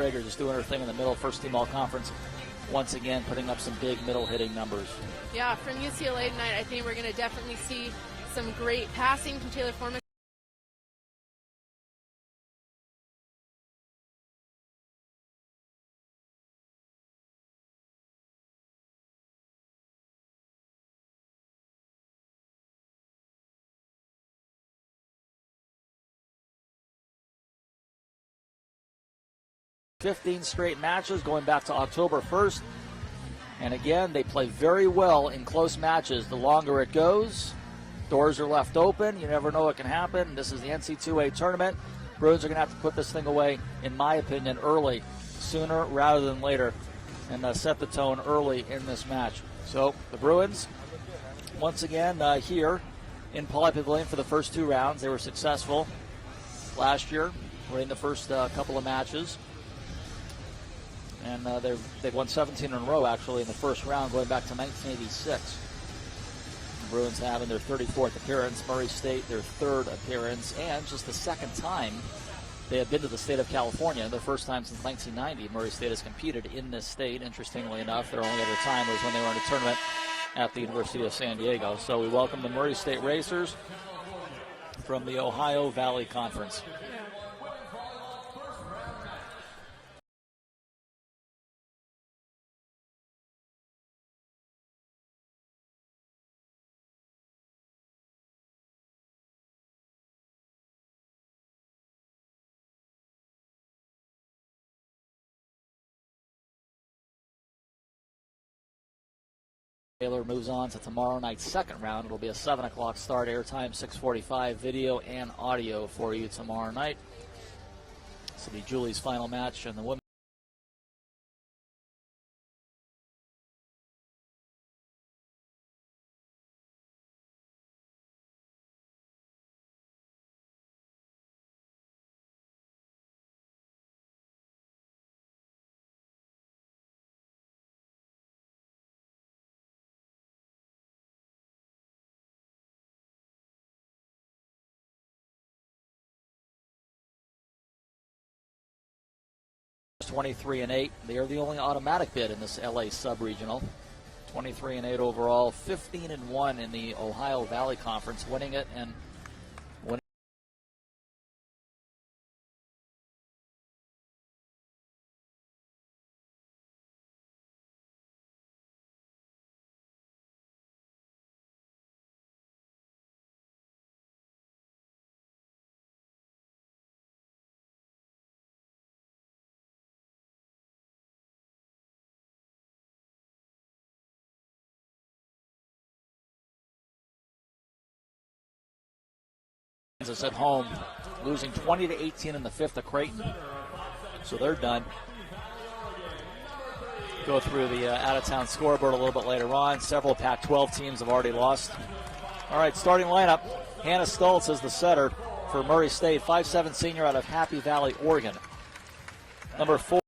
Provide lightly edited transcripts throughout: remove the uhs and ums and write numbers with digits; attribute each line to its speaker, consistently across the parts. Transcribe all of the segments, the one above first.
Speaker 1: Just doing her thing in the middle, first team all conference, once again putting up some big middle hitting numbers.
Speaker 2: Yeah, from UCLA tonight, I think we're going to definitely see some great passing from Taylor Foreman.
Speaker 1: "15 straight matches going back to October 1st. And again, they play very well in close matches. The longer it goes, doors are left open. You never know what can happen. This is the NCAA tournament. Bruins are going to have to put this thing away, in my opinion, early, sooner rather than later, and set the tone early in this match. So the Bruins, once again, here in Pauley Pavilion for the first two rounds. They were successful last year, winning the first couple of matches. And they've won 17 in a row, actually, in the first round, going back to 1986. The Bruins having their 34th appearance, Murray State their third appearance, and just the second time they have been to the state of California. The first time since 1990, Murray State has competed in this state. Interestingly enough, their only other time was when they were in a tournament at the University of San Diego. So we welcome the Murray State Racers from the Ohio Valley Conference. Taylor moves on to tomorrow night's second round. It'll be a 7 o'clock start, airtime 6:45, video and audio for you tomorrow night. This will be Julie's final match in the women's. (23-8). They are the only automatic bid in this LA sub-regional. 23-8 overall, 15-1 in the Ohio Valley Conference, winning it and winning. Kansas at home, losing 20-18 in the fifth to Creighton. So they're done. Go through the out-of-town scoreboard a little bit later on. Several Pac-12 teams have already lost. All right, starting lineup. Hannah Stoltz is the setter for Murray State, 5'7" senior out of Happy Valley, Oregon. Number 4.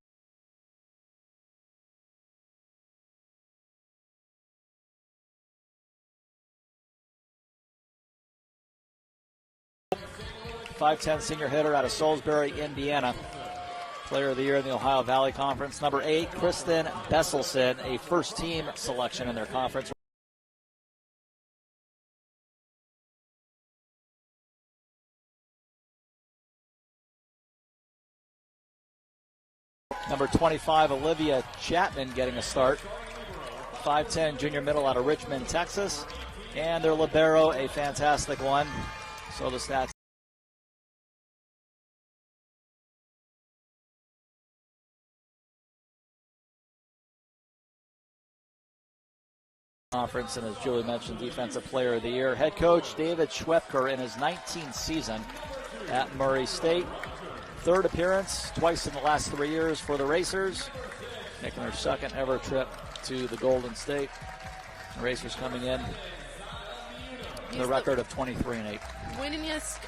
Speaker 1: .510 senior hitter out of Salisbury, Indiana. Player of the year in the Ohio Valley Conference. Number 8, Kristen Besselson, a first-team selection in their conference. Number 25, Olivia Chapman getting a start. 5'10 junior middle out of Richmond, Texas. And their libero, a fantastic one. So the stats. Conference, and as Julie mentioned, defensive player of the year. Head coach David Schwepker in his 19th season at Murray State. Third appearance, twice in the last 3 years for the Racers, making their second ever trip to the Golden State. The Racers coming in with a record of 23-8.
Speaker 2: Winningest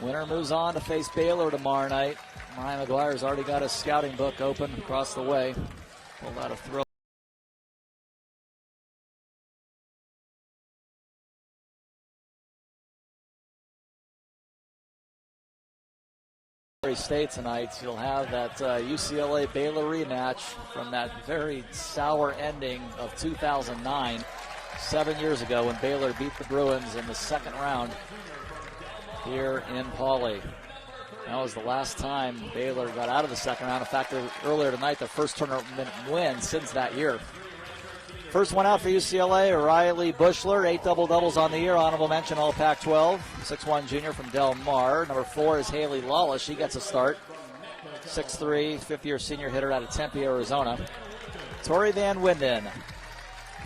Speaker 1: Winner moves on to face Baylor tomorrow night. Ryan McGuire's already got his scouting book open across the way. Pulled out a throw. State tonight. You'll have that UCLA Baylor rematch from that very sour ending of 2009, 7 years ago, when Baylor beat the Bruins in the second round here in Pauley. That was the last time Baylor got out of the second round. In fact, earlier tonight, the first tournament win since that year. First one out for UCLA, Riley Bushler, 8 double-doubles on the year. Honorable mention, all Pac-12. 6'1" junior from Del Mar. Number 4 is Haley Lawless. She gets a start. 6'3", fifth-year senior hitter out of Tempe, Arizona. Tori Van Winden,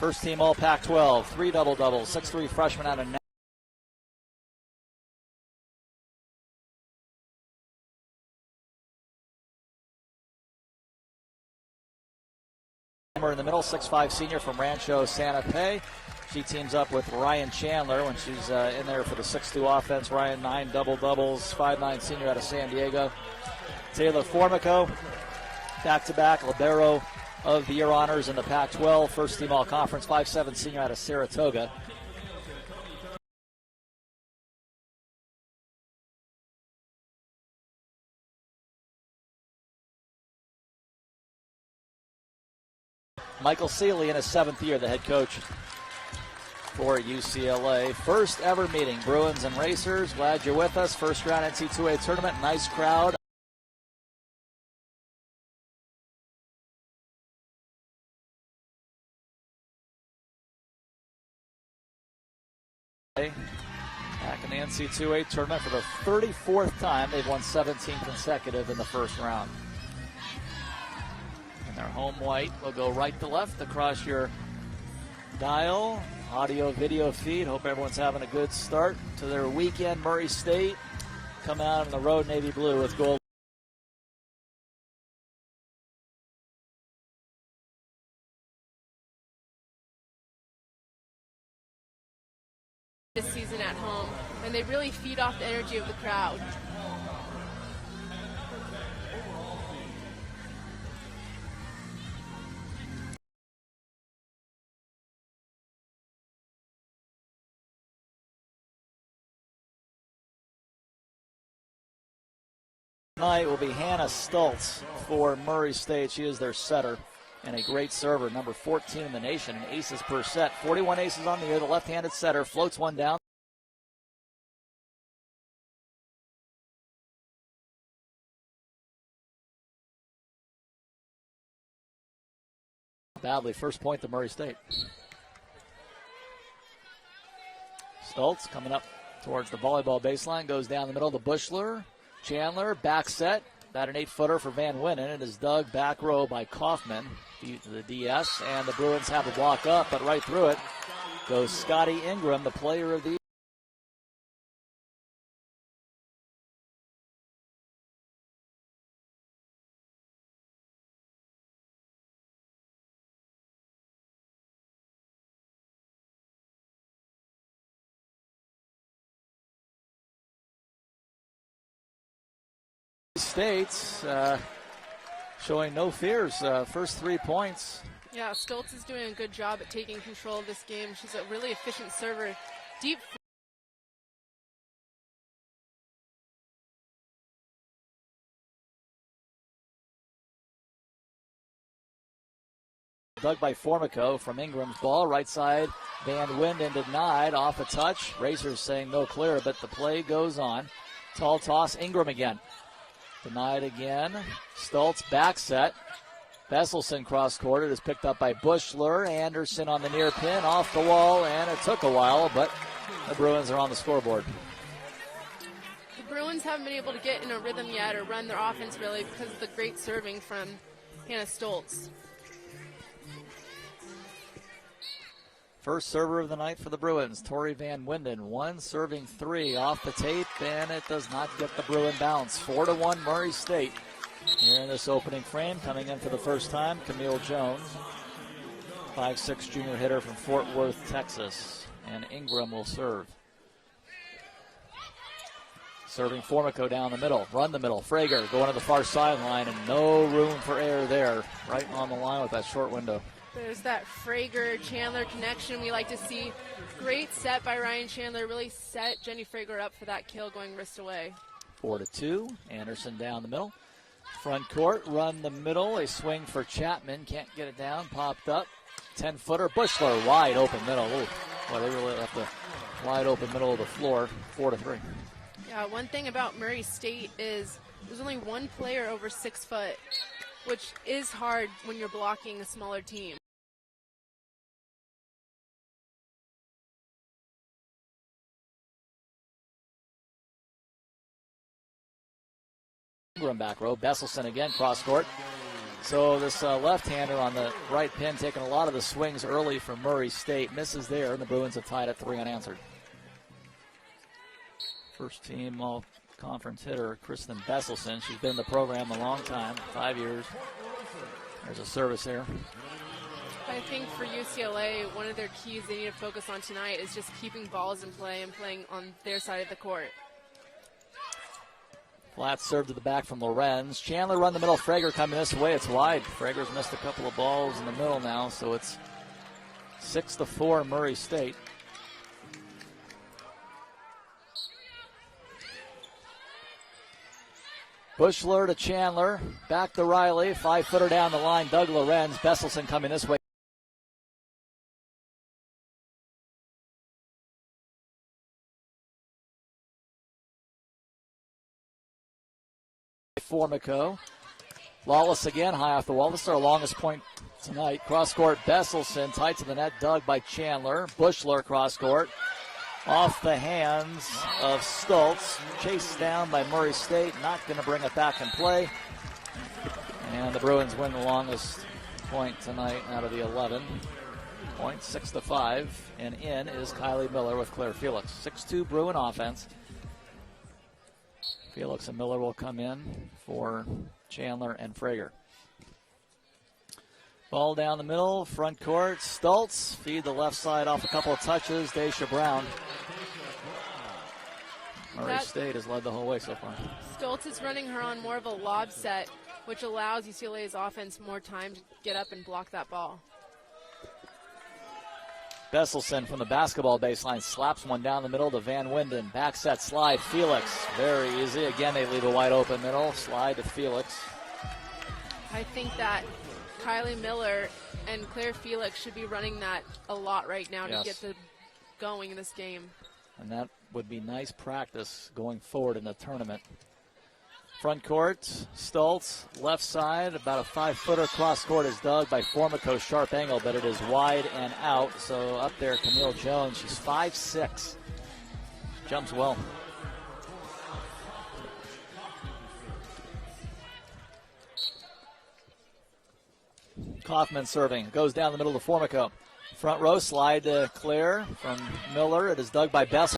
Speaker 1: first team all Pac-12, 3 double-doubles. 6'3" freshman out of in the middle, 6'5" senior from Rancho Santa Fe. She teams up with Ryan Chandler when she's in there for the 6'2" offense. Ryan, 9 double-doubles, 5'9" senior out of San Diego. Taylor Formico, back-to-back libero of the year honors in the Pac-12. First team all-conference, 5'7" senior out of Saratoga. Michael Seeley in his 7th year, the head coach for UCLA. First ever meeting, Bruins and Racers. Glad you're with us. First round NCAA tournament. Nice crowd. Back in the NCAA tournament for the 34th time. They've won 17 consecutive in the first round. Their home white will go right to left across your dial. Audio, video feed. Hope everyone's having a good start to their weekend. Murray State come out on the road navy blue with gold.
Speaker 2: This season at home, and they really feed off the energy of the crowd.
Speaker 1: Tonight will be Hannah Stultz for Murray State. She is their setter and a great server, number 14 in the nation in aces per set. 41 aces on the year. The left-handed setter floats one down. Badly, first point to Murray State. Stultz coming up towards the volleyball baseline, goes down the middle to Bushler. Chandler, back set, about an 8-footer for Van Winnen. It is dug back row by Kaufman, the DS, and the Bruins have a block up, but right through it goes Scotty Ingram, the player of the year. States showing no fears. First 3 points.
Speaker 2: Yeah, Stultz is doing a good job at taking control of this game. She's a really efficient server. Deep.
Speaker 1: Dug by Formico from Ingram's ball. Right side, Van Winden denied. Off a touch. Racers saying no clear, but the play goes on. Tall toss, Ingram again. Denied again. Stultz back set. Besselson cross court. It is picked up by Bushler. Anderson on the near pin, off the wall, and it took a while, but the Bruins are on the scoreboard.
Speaker 2: The Bruins haven't been able to get in a rhythm yet or run their offense really because of the great serving from Hannah Stultz.
Speaker 1: First server of the night for the Bruins, Tori Van Winden. 1 serving 3 off the tape, and it does not get the Bruin bounce. 4-1 Murray State. Here in this opening frame, coming in for the first time, Camille Jones, 5'6" junior hitter from Fort Worth, Texas. And Ingram will serve. Serving Formico down the middle. Run the middle. Frager going to the far sideline, and no room for error there. Right on the line with that short window.
Speaker 2: There's that Frager-Chandler connection we like to see. Great set by Ryan Chandler. Really set Jenny Frager up for that kill going wrist away.
Speaker 1: 4-2. Anderson down the middle. Front court. Run the middle. A swing for Chapman. Can't get it down. Popped up. 10-footer. Bushler wide open middle. Ooh. Well, they really left the wide open middle of the floor. 4-3.
Speaker 2: Yeah, one thing about Murray State is there's only one player over 6 foot, which is hard when you're blocking a smaller team.
Speaker 1: Ingram back row. Besselson again, cross court. So this left-hander on the right pin taking a lot of the swings early from Murray State. Misses there, and the Bruins have tied at 3 unanswered. First team all-conference hitter, Kristen Besselson. She's been in the program a long time, 5 years. There's a service there.
Speaker 2: I think for UCLA, one of their keys they need to focus on tonight is just keeping balls in play and playing on their side of the court.
Speaker 1: Flat serve to the back from Lorenz. Chandler run the middle. Frager coming this way. It's wide. Frager's missed a couple of balls in the middle now, so it's 6-4 Murray State. Bushler to Chandler. Back to Riley. 5-footer down the line. Doug Lorenz. Besselson coming this way. Formico. Lawless again, high off the wall. This is our longest point tonight. Cross court, Besselson, tight to the net, dug by Chandler. Bushler cross court. Off the hands of Stultz. Chased down by Murray State. Not going to bring it back in play. And the Bruins win the longest point tonight out of the 11 points, 6-5. And in is Kylie Miller with Claire Felix. 6-2 Bruin offense. Felix and Miller will come in for Chandler and Frager. Ball down the middle, front court. Stultz feed the left side off a couple of touches. Daisha Brown. Murray State has led the whole way so far.
Speaker 2: Stultz is running her on more of a lob set, which allows UCLA's offense more time to get up and block that ball.
Speaker 1: Besselson from the basketball baseline slaps one down the middle to Van Winden. Back set slide, Felix. Very easy. Again, they leave a wide open middle. Slide to Felix.
Speaker 2: I think that Kylie Miller and Claire Felix should be running that a lot right now to get going in this game.
Speaker 1: And that would be nice practice going forward in the tournament. Front court, Stultz, left side, about a 5-footer cross court is dug by Formico, sharp angle, but it is wide and out. So up there, Camille Jones, she's 5'6", jumps well. Kaufman serving, goes down the middle to Formico. Front row slide to Claire from Miller. It is dug by Bessel.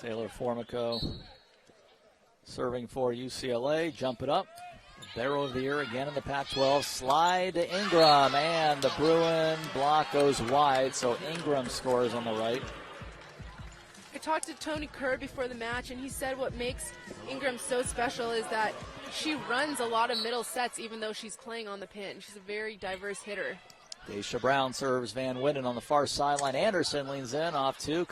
Speaker 1: Taylor Formico serving for UCLA. Jump it up. Barrow of the year again in the Pac-12. Slide to Ingram, and the Bruin block goes wide, so Ingram scores on the right.
Speaker 2: I talked to Tony Kerr before the match, and he said what makes Ingram so special is that she runs a lot of middle sets even though she's playing on the pin. She's a very diverse hitter.
Speaker 1: Daisha Brown serves Van Winden on the far sideline. Anderson leans in off two.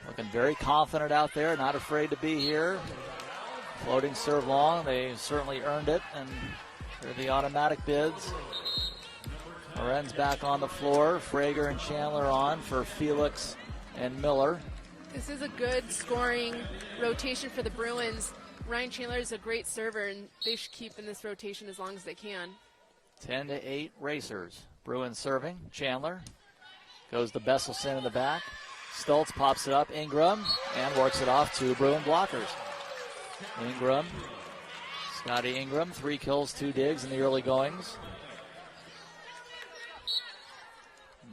Speaker 1: Looking very confident out there, not afraid to be here. Floating serve long, they certainly earned it, and they're the automatic bids. Lorenz back on the floor, Frager and Chandler on for Felix and Miller.
Speaker 2: This is a good scoring rotation for the Bruins. Ryan Chandler is a great server, and they should keep in this rotation as long as they can.
Speaker 1: 10-8 Racers. Bruins serving, Chandler. Goes to Besselson in the back. Stultz pops it up, Ingram, and works it off to Bruin blockers. Ingram, Scotty Ingram, 3 kills, 2 digs in the early goings.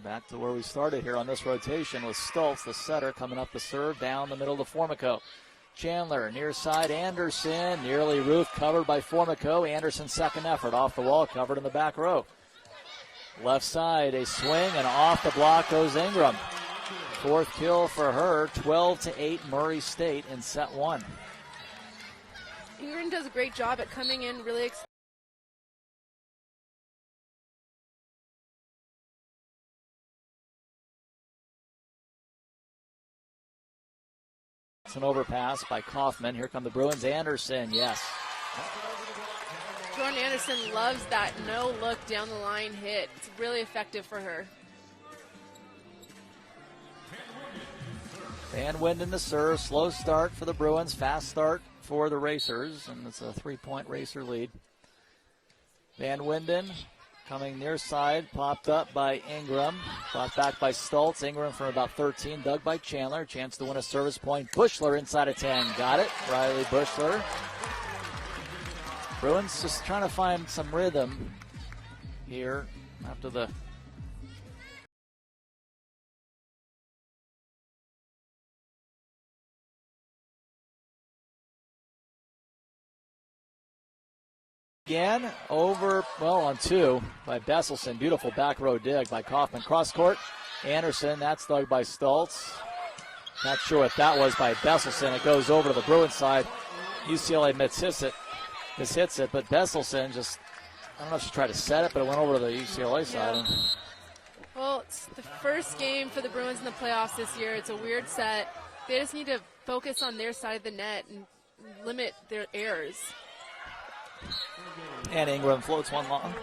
Speaker 1: back to where we started here on this rotation with Stoltz, the setter, coming up the serve down the middle to Formico. Chandler, near side, Anderson, nearly roof, covered by Formico. Anderson's second effort, off the wall, covered in the back row. Left side, a swing, and off the block goes Ingram. Fourth kill for her, 12-8 Murray State in set one.
Speaker 2: Ingram does a great job at coming in really
Speaker 1: It's an overpass by Kaufman. Here come the Bruins. Anderson, yes.
Speaker 2: Jordan Anderson loves that no-look down the line hit. It's really effective for her.
Speaker 1: Van Winden to serve. Slow start for the Bruins. Fast start for the Racers. And it's a 3-point Racer lead. Van Winden coming near side. Popped up by Ingram. Brought back by Stoltz. Ingram from about 13. Dug by Chandler. Chance to win a service point. Bushler inside of 10. Got it. Riley Bushler. Bruins just trying to find some rhythm here after the again over, well, on two by Besselson. Beautiful back row dig by Kaufman. Cross court, Anderson. That's dug by Stoltz. Not sure what that was by Besselson. It goes over to the Bruins side. UCLA mishits it, but Besselson just, I don't know if she tried to set it, but it went over to the UCLA side.
Speaker 2: Yeah. Well, it's the first game for the Bruins in the playoffs this year. It's a weird set. They just need to focus on their side of the net and limit their errors.
Speaker 1: And Ingram floats one long.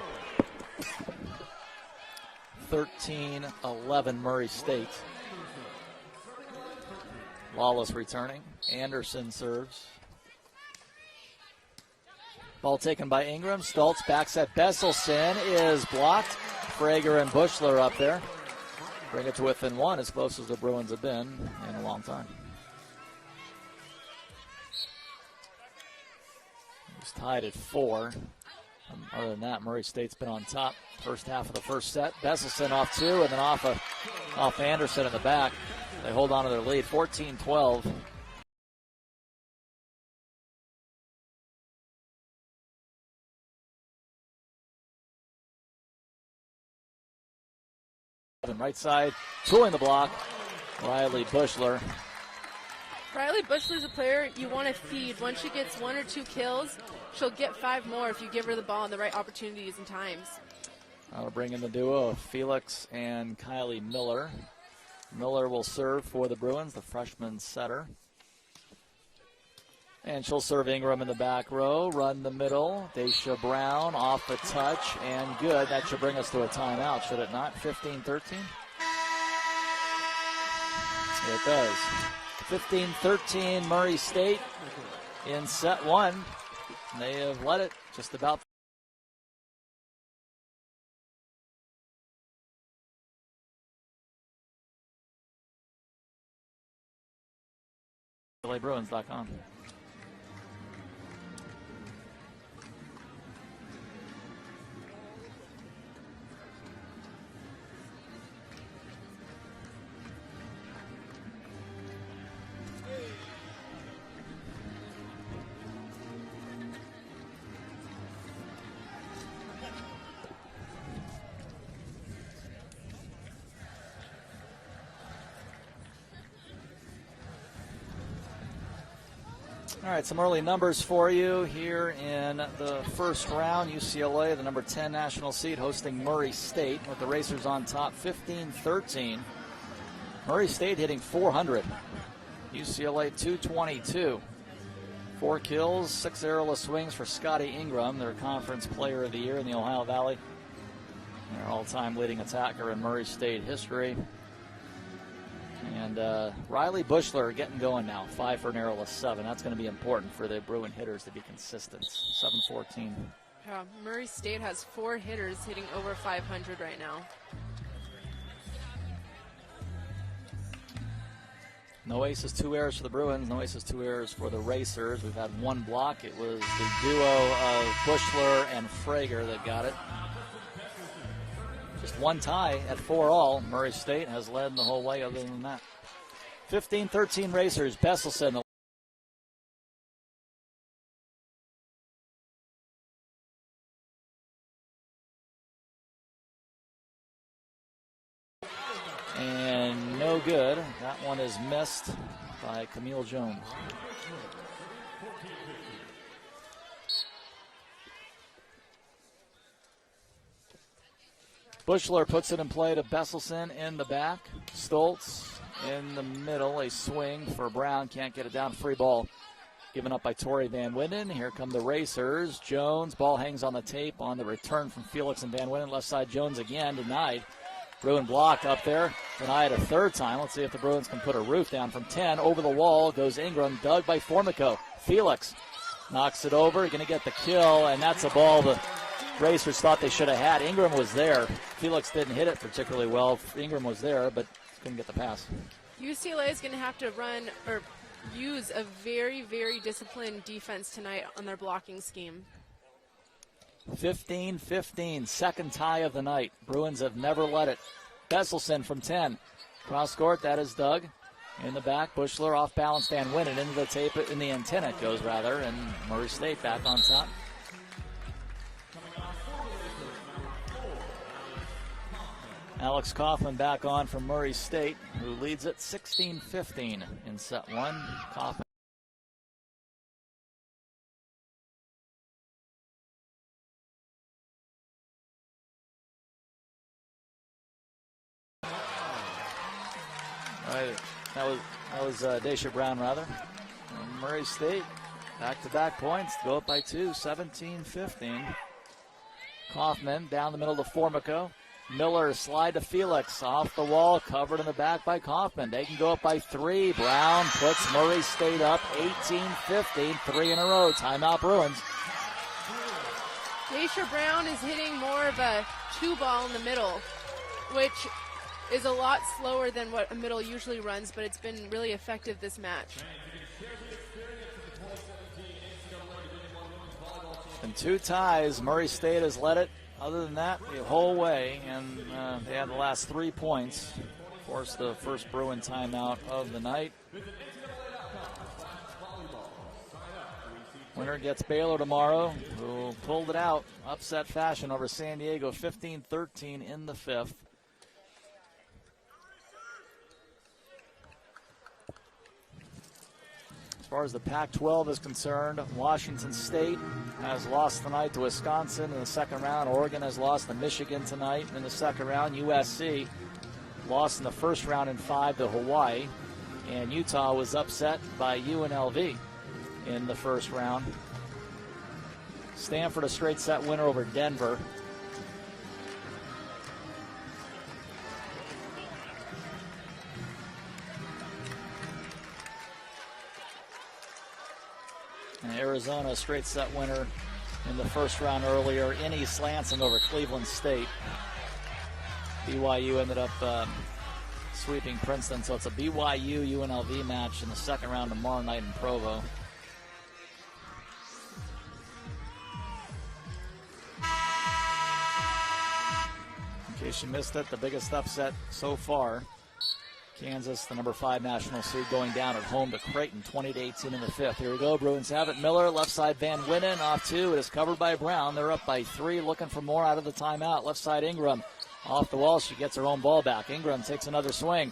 Speaker 1: 13-11 Murray State. Lawless returning. Anderson serves. Ball taken by Ingram. Stoltz backs at Besselson. Is blocked. Frager and Bushler up there. Bring it to within one, as close as the Bruins have been in a long time. It's tied at 4. Other than that, Murray State's been on top first half of the first set. Besselson off two, and then off Anderson in the back. They hold on to their lead, 14-12. Right side, tooling the block, Riley Bushler.
Speaker 2: Riley Bushler's a player you want to feed. Once she gets 1 or 2 kills, she'll get 5 more if you give her the ball in the right opportunities and times.
Speaker 1: I'll bring in the duo of Felix and Kylie Miller. Miller will serve for the Bruins, the freshman setter. And she'll serve Ingram in the back row, run the middle. Daisha Brown off the touch, and good. That should bring us to a timeout, should it not? 15-13? It does. 15-13 Murray State in set one. They have led it just about. UCLABruins.com. All right, some early numbers for you here in the first round. UCLA, the number 10 national seed, hosting Murray State with the Racers on top, 15-13. Murray State hitting 400. UCLA 222. 4 kills, 6 errorless swings for Scotty Ingram, their conference player of the year in the Ohio Valley. Their all-time leading attacker in Murray State history. And Riley Bushler getting going now. 5 for an errorless 7. That's going to be important for the Bruin hitters to be consistent. 7-14.
Speaker 2: Yeah, Murray State has 4 hitters hitting over 500 right now.
Speaker 1: No aces, 2 errors for the Bruins. No aces, 2 errors for the Racers. We've had 1 block. It was the duo of Bushler and Frager that got it. Just one tie at 4-all. Murray State has led the whole way other than that. 15-13 Racers. Besselson. And no good. That one is missed by Camille Jones. Bushler puts it in play to Besselson in the back. Stoltz in the middle. A swing for Brown. Can't get it down. Free ball given up by Tori Van Winden. Here come the Racers. Jones. Ball hangs on the tape on the return from Felix and Van Winden. Left side Jones again. Denied. Bruin block up there. Denied a third time. Let's see if the Bruins can put a roof down from 10. Over the wall goes Ingram. Dug by Formico. Felix knocks it over. Going to get the kill, and that's a ball the Racers thought they should have had. Ingram was there. Felix didn't hit it particularly well. Ingram was there, but couldn't get the pass.
Speaker 2: UCLA is going to have to run or use a very, very disciplined defense tonight on their blocking scheme.
Speaker 1: 15-15, second tie of the night. Bruins have never let it. Besselson from 10. Cross court, that is Doug. In the back, Bushler off balance, Van Winden into the tape, in the antenna it goes rather, and Murray State back on top. Alex Kaufman back on from Murray State, who leads it 16-15 in set one. Kaufman. Right, that was Daisha Brown rather. And Murray State back-to-back points to go up by 2, 17-15. Kaufman down the middle to Formico. Miller slide to Felix off the wall, covered in the back by Kaufman. They can go up by 3. Brown puts Murray State up 18-15, 3 in a row. Timeout Bruins.
Speaker 2: Daisha Brown is hitting more of a 2-ball in the middle, which is a lot slower than what a middle usually runs, but it's been really effective this match.
Speaker 1: And 2 ties. Murray State has led it. Other than that, the whole way, and they had the last 3 points. Forced the first Bruin timeout of the night. Winner gets Baylor tomorrow, who pulled it out, upset fashion over San Diego, 15-13 in the 5th. As far as the Pac-12 is concerned, Washington State has lost tonight to Wisconsin in the second round. Oregon has lost to Michigan tonight in the second round. USC lost in the first round in 5 to Hawaii. And Utah was upset by UNLV in the first round. Stanford a straight set winner over Denver. And Arizona, a straight set winner in the first round earlier in East Lansing over Cleveland State. BYU ended up sweeping Princeton, so it's a BYU-UNLV match in the second round tomorrow night in Provo. In case you missed it, the biggest upset so far. Kansas, the number 5 national seed, going down at home to Creighton, 20-18 in the 5th. Here we go. Bruins have it. Miller, left side, Van Winden, off 2. It is covered by Brown. They're up by 3, looking for more out of the timeout. Left side, Ingram, off the wall. She gets her own ball back. Ingram takes another swing.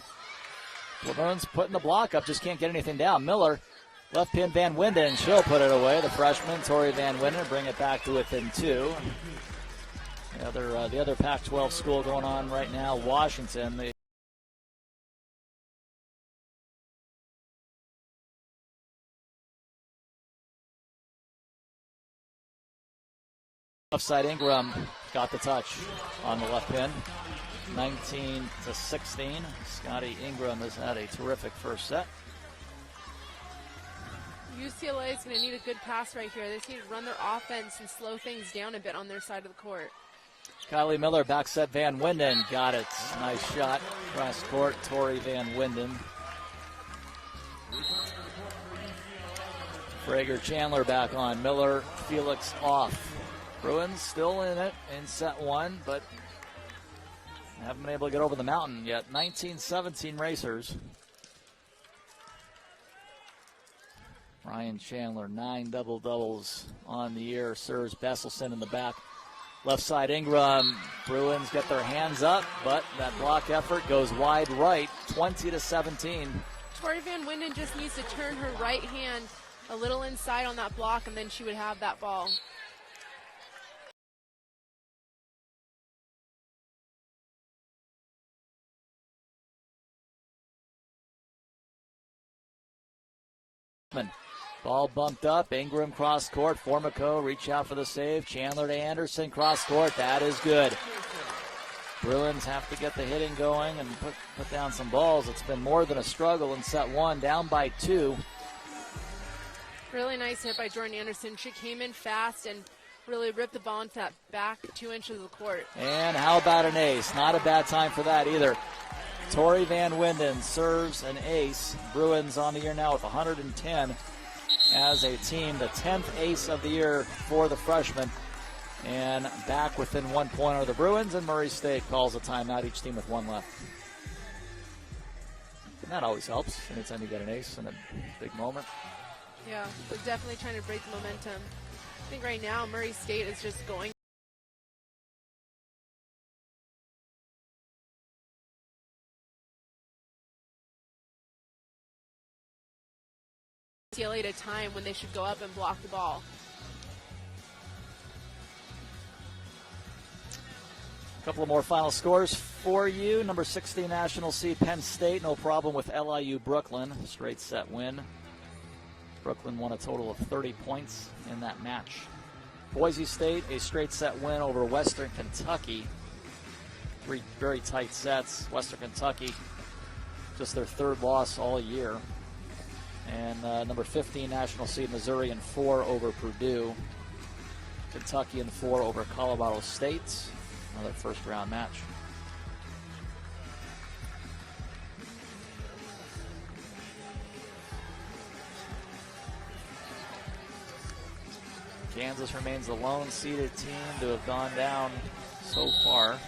Speaker 1: The Bruins putting the block up, just can't get anything down. Miller, left pin, Van Winden. She'll put it away. The freshman, Tori Van Winden, bring it back to within 2. The other Pac-12 school going on right now, Washington. Left side, Ingram got the touch on the left pin. 19-16. Scotty Ingram has had a terrific first set.
Speaker 2: UCLA is going to need a good pass right here. They just need to run their offense and slow things down a bit on their side of the court.
Speaker 1: Kylie Miller back set, Van Winden got it. Nice shot. Cross court, Tori Van Winden. Frager Chandler back on. Miller, Felix off. Bruins still in it in set 1, but haven't been able to get over the mountain yet. 19-17 racers. Ryan Chandler, 9 double-doubles on the year. Serves Besselson in the back. Left side Ingram. Bruins get their hands up, but that block effort goes wide right, 20-17.
Speaker 2: Tori Van Winden just needs to turn her right hand a little inside on that block, and then she would have that ball.
Speaker 1: Ball bumped up. Ingram cross court. Formico reach out for the save. Chandler to Anderson cross court. That is good. Bruins have to get the hitting going and put down some balls. It's been more than a struggle in set one. Down by 2.
Speaker 2: Really nice hit by Jordan Anderson. She came in fast and really ripped the ball into that back 2 inches of the court.
Speaker 1: And how about an ace? Not a bad time for that either. Tori Van Winden serves an ace. Bruins on the year now with 110 as a team. The 10th ace of the year for the freshman. And back within 1 point are the Bruins, and Murray State calls a timeout, each team with 1 left. And that always helps anytime you get an ace in a big moment.
Speaker 2: Yeah, we're definitely trying to break the momentum. I think right now Murray State is just going UCLA at a time when they should go up and block the ball.
Speaker 1: A couple of more final scores for you. Number 60 national seed Penn State, no problem with LIU Brooklyn. Straight set win. Brooklyn won a total of 30 points in that match. Boise State, a straight set win over Western Kentucky. 3 very tight sets. Western Kentucky, just their 3rd loss all year. And number 15 national seed Missouri in 4 over Purdue. Kentucky in 4 over Colorado State. Another first round match. Kansas remains the lone seeded team to have gone down so far.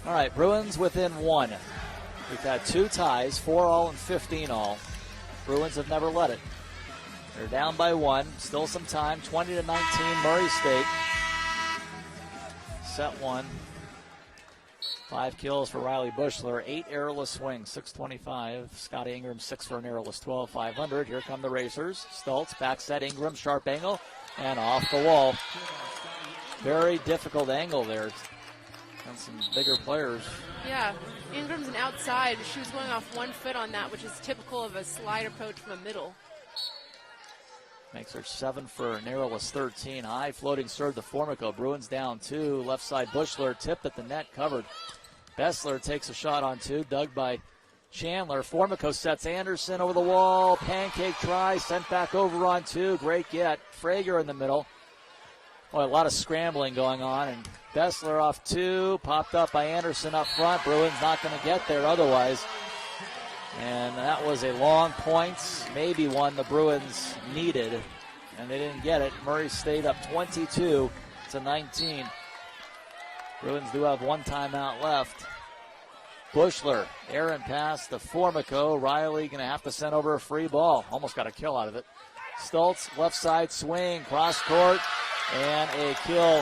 Speaker 1: All right, Bruins within 1. We've had 2 ties, 4 all and 15 all. Bruins have never let it. They're down by 1. Still some time. 20-19, Murray State. Set 1. 5 kills for Riley Bushler. 8 errorless swings. 625. Scotty Ingram 6 for an errorless 12. 500. Here come the racers. Stultz back set. Ingram sharp angle and off the wall. Very difficult angle there. And some bigger players.
Speaker 2: Yeah, Ingram's an outside. She was going off 1 foot on that, which is typical of a slide approach from a middle.
Speaker 1: Makes her 7 for an errorless 13. High floating serve to Formico. Bruins down 2. Left side Bushler tipped at the net, covered. Bessler takes a shot on 2, dug by Chandler. Formico sets Anderson over the wall. Pancake try, sent back over on 2. Great get. Frager in the middle. Oh, a lot of scrambling going on, and Bessler off 2. Popped up by Anderson up front. Bruins not going to get there otherwise. And that was a long point, maybe one the Bruins needed, and they didn't get it. Murray State up 22-19. Bruins do have 1 timeout left. Bushler, errant pass to Formico. Riley going to have to send over a free ball. Almost got a kill out of it. Stultz, left side swing, cross court, and a kill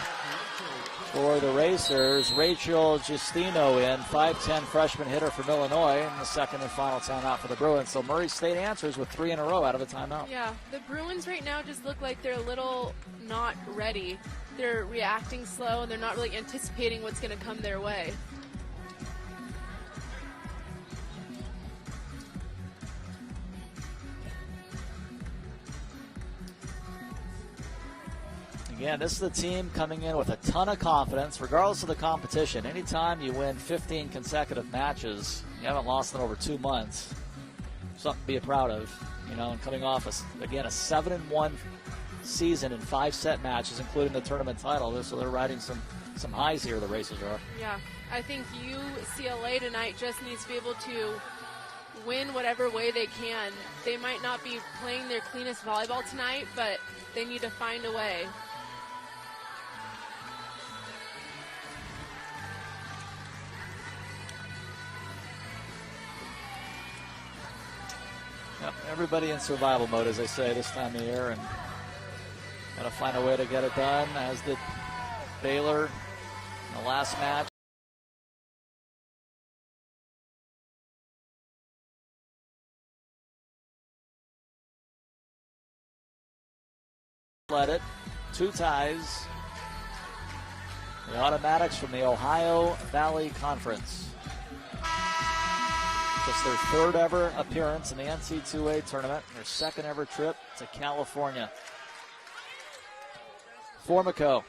Speaker 1: for the Racers. Rachel Justino in, 5'10 freshman hitter from Illinois, and the second and final timeout for the Bruins. So Murray State answers with 3 in a row out of the timeout.
Speaker 2: Yeah, the Bruins right now just look like they're a little not ready. They're reacting slow, and they're not really anticipating what's going to come their way.
Speaker 1: Again, this is the team coming in with a ton of confidence, regardless of the competition. Anytime you win 15 consecutive matches, you haven't lost in over 2 months, something to be proud of. You know, and coming off, a 7-1 season in 5 set matches, including the tournament title. So they're riding some highs here, the Racers are.
Speaker 2: Yeah, I think UCLA tonight just needs to be able to win whatever way they can. They might not be playing their cleanest volleyball tonight, but they need to find a way.
Speaker 1: Yep, everybody in survival mode, as they say, this time of year, and got to find a way to get it done, as did Baylor in the last match. Led it, 2 ties. The Automatics from the Ohio Valley Conference. Just their 3rd ever appearance in the NCAA tournament, their 2nd ever trip to California. Formico.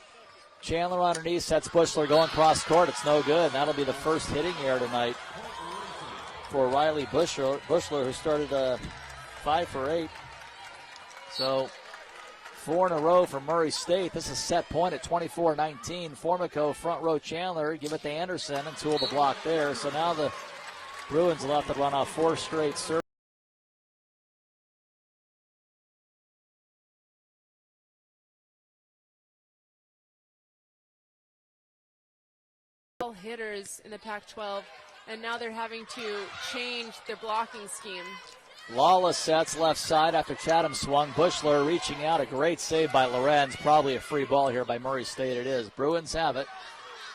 Speaker 1: Chandler underneath, sets Bushler going cross court. It's no good. That'll be the first hitting error tonight for Riley Bushler, who started 5 for 8. So 4 in a row for Murray State. This is set point at 24-19. Formico, front row Chandler, give it to Anderson and tool the block there. So now the Bruins will have to run off 4 straight serves.
Speaker 2: Hitters in the Pac-12, and now they're having to change their blocking scheme.
Speaker 1: Lawless sets left side after Chatham swung. Bushler reaching out, a great save by Lorenz. Probably a free ball here by Murray State. It is. Bruins have it.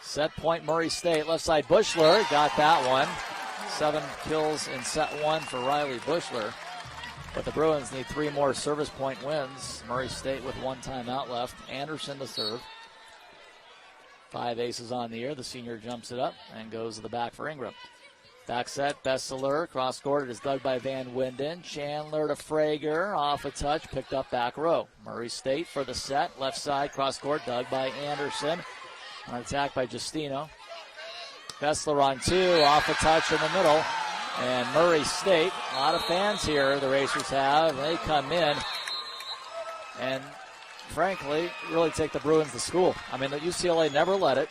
Speaker 1: Set point Murray State. Left side Bushler got that one. 7 kills in set 1 for Riley Bushler. But the Bruins need 3 more service point wins. Murray State with 1 timeout left. Anderson to serve. 5 aces on the year. The senior jumps it up and goes to the back for Ingram. Back set, Bestler, cross court. It is dug by Van Winden. Chandler to Frager, off a touch, picked up back row. Murray State for the set, left side, cross court, dug by Anderson. On attack by Justino. Bestler on 2, off a touch in the middle. And Murray State, a lot of fans here the Racers have. They come in and, frankly, really take the Bruins to school. I mean, the UCLA never let it.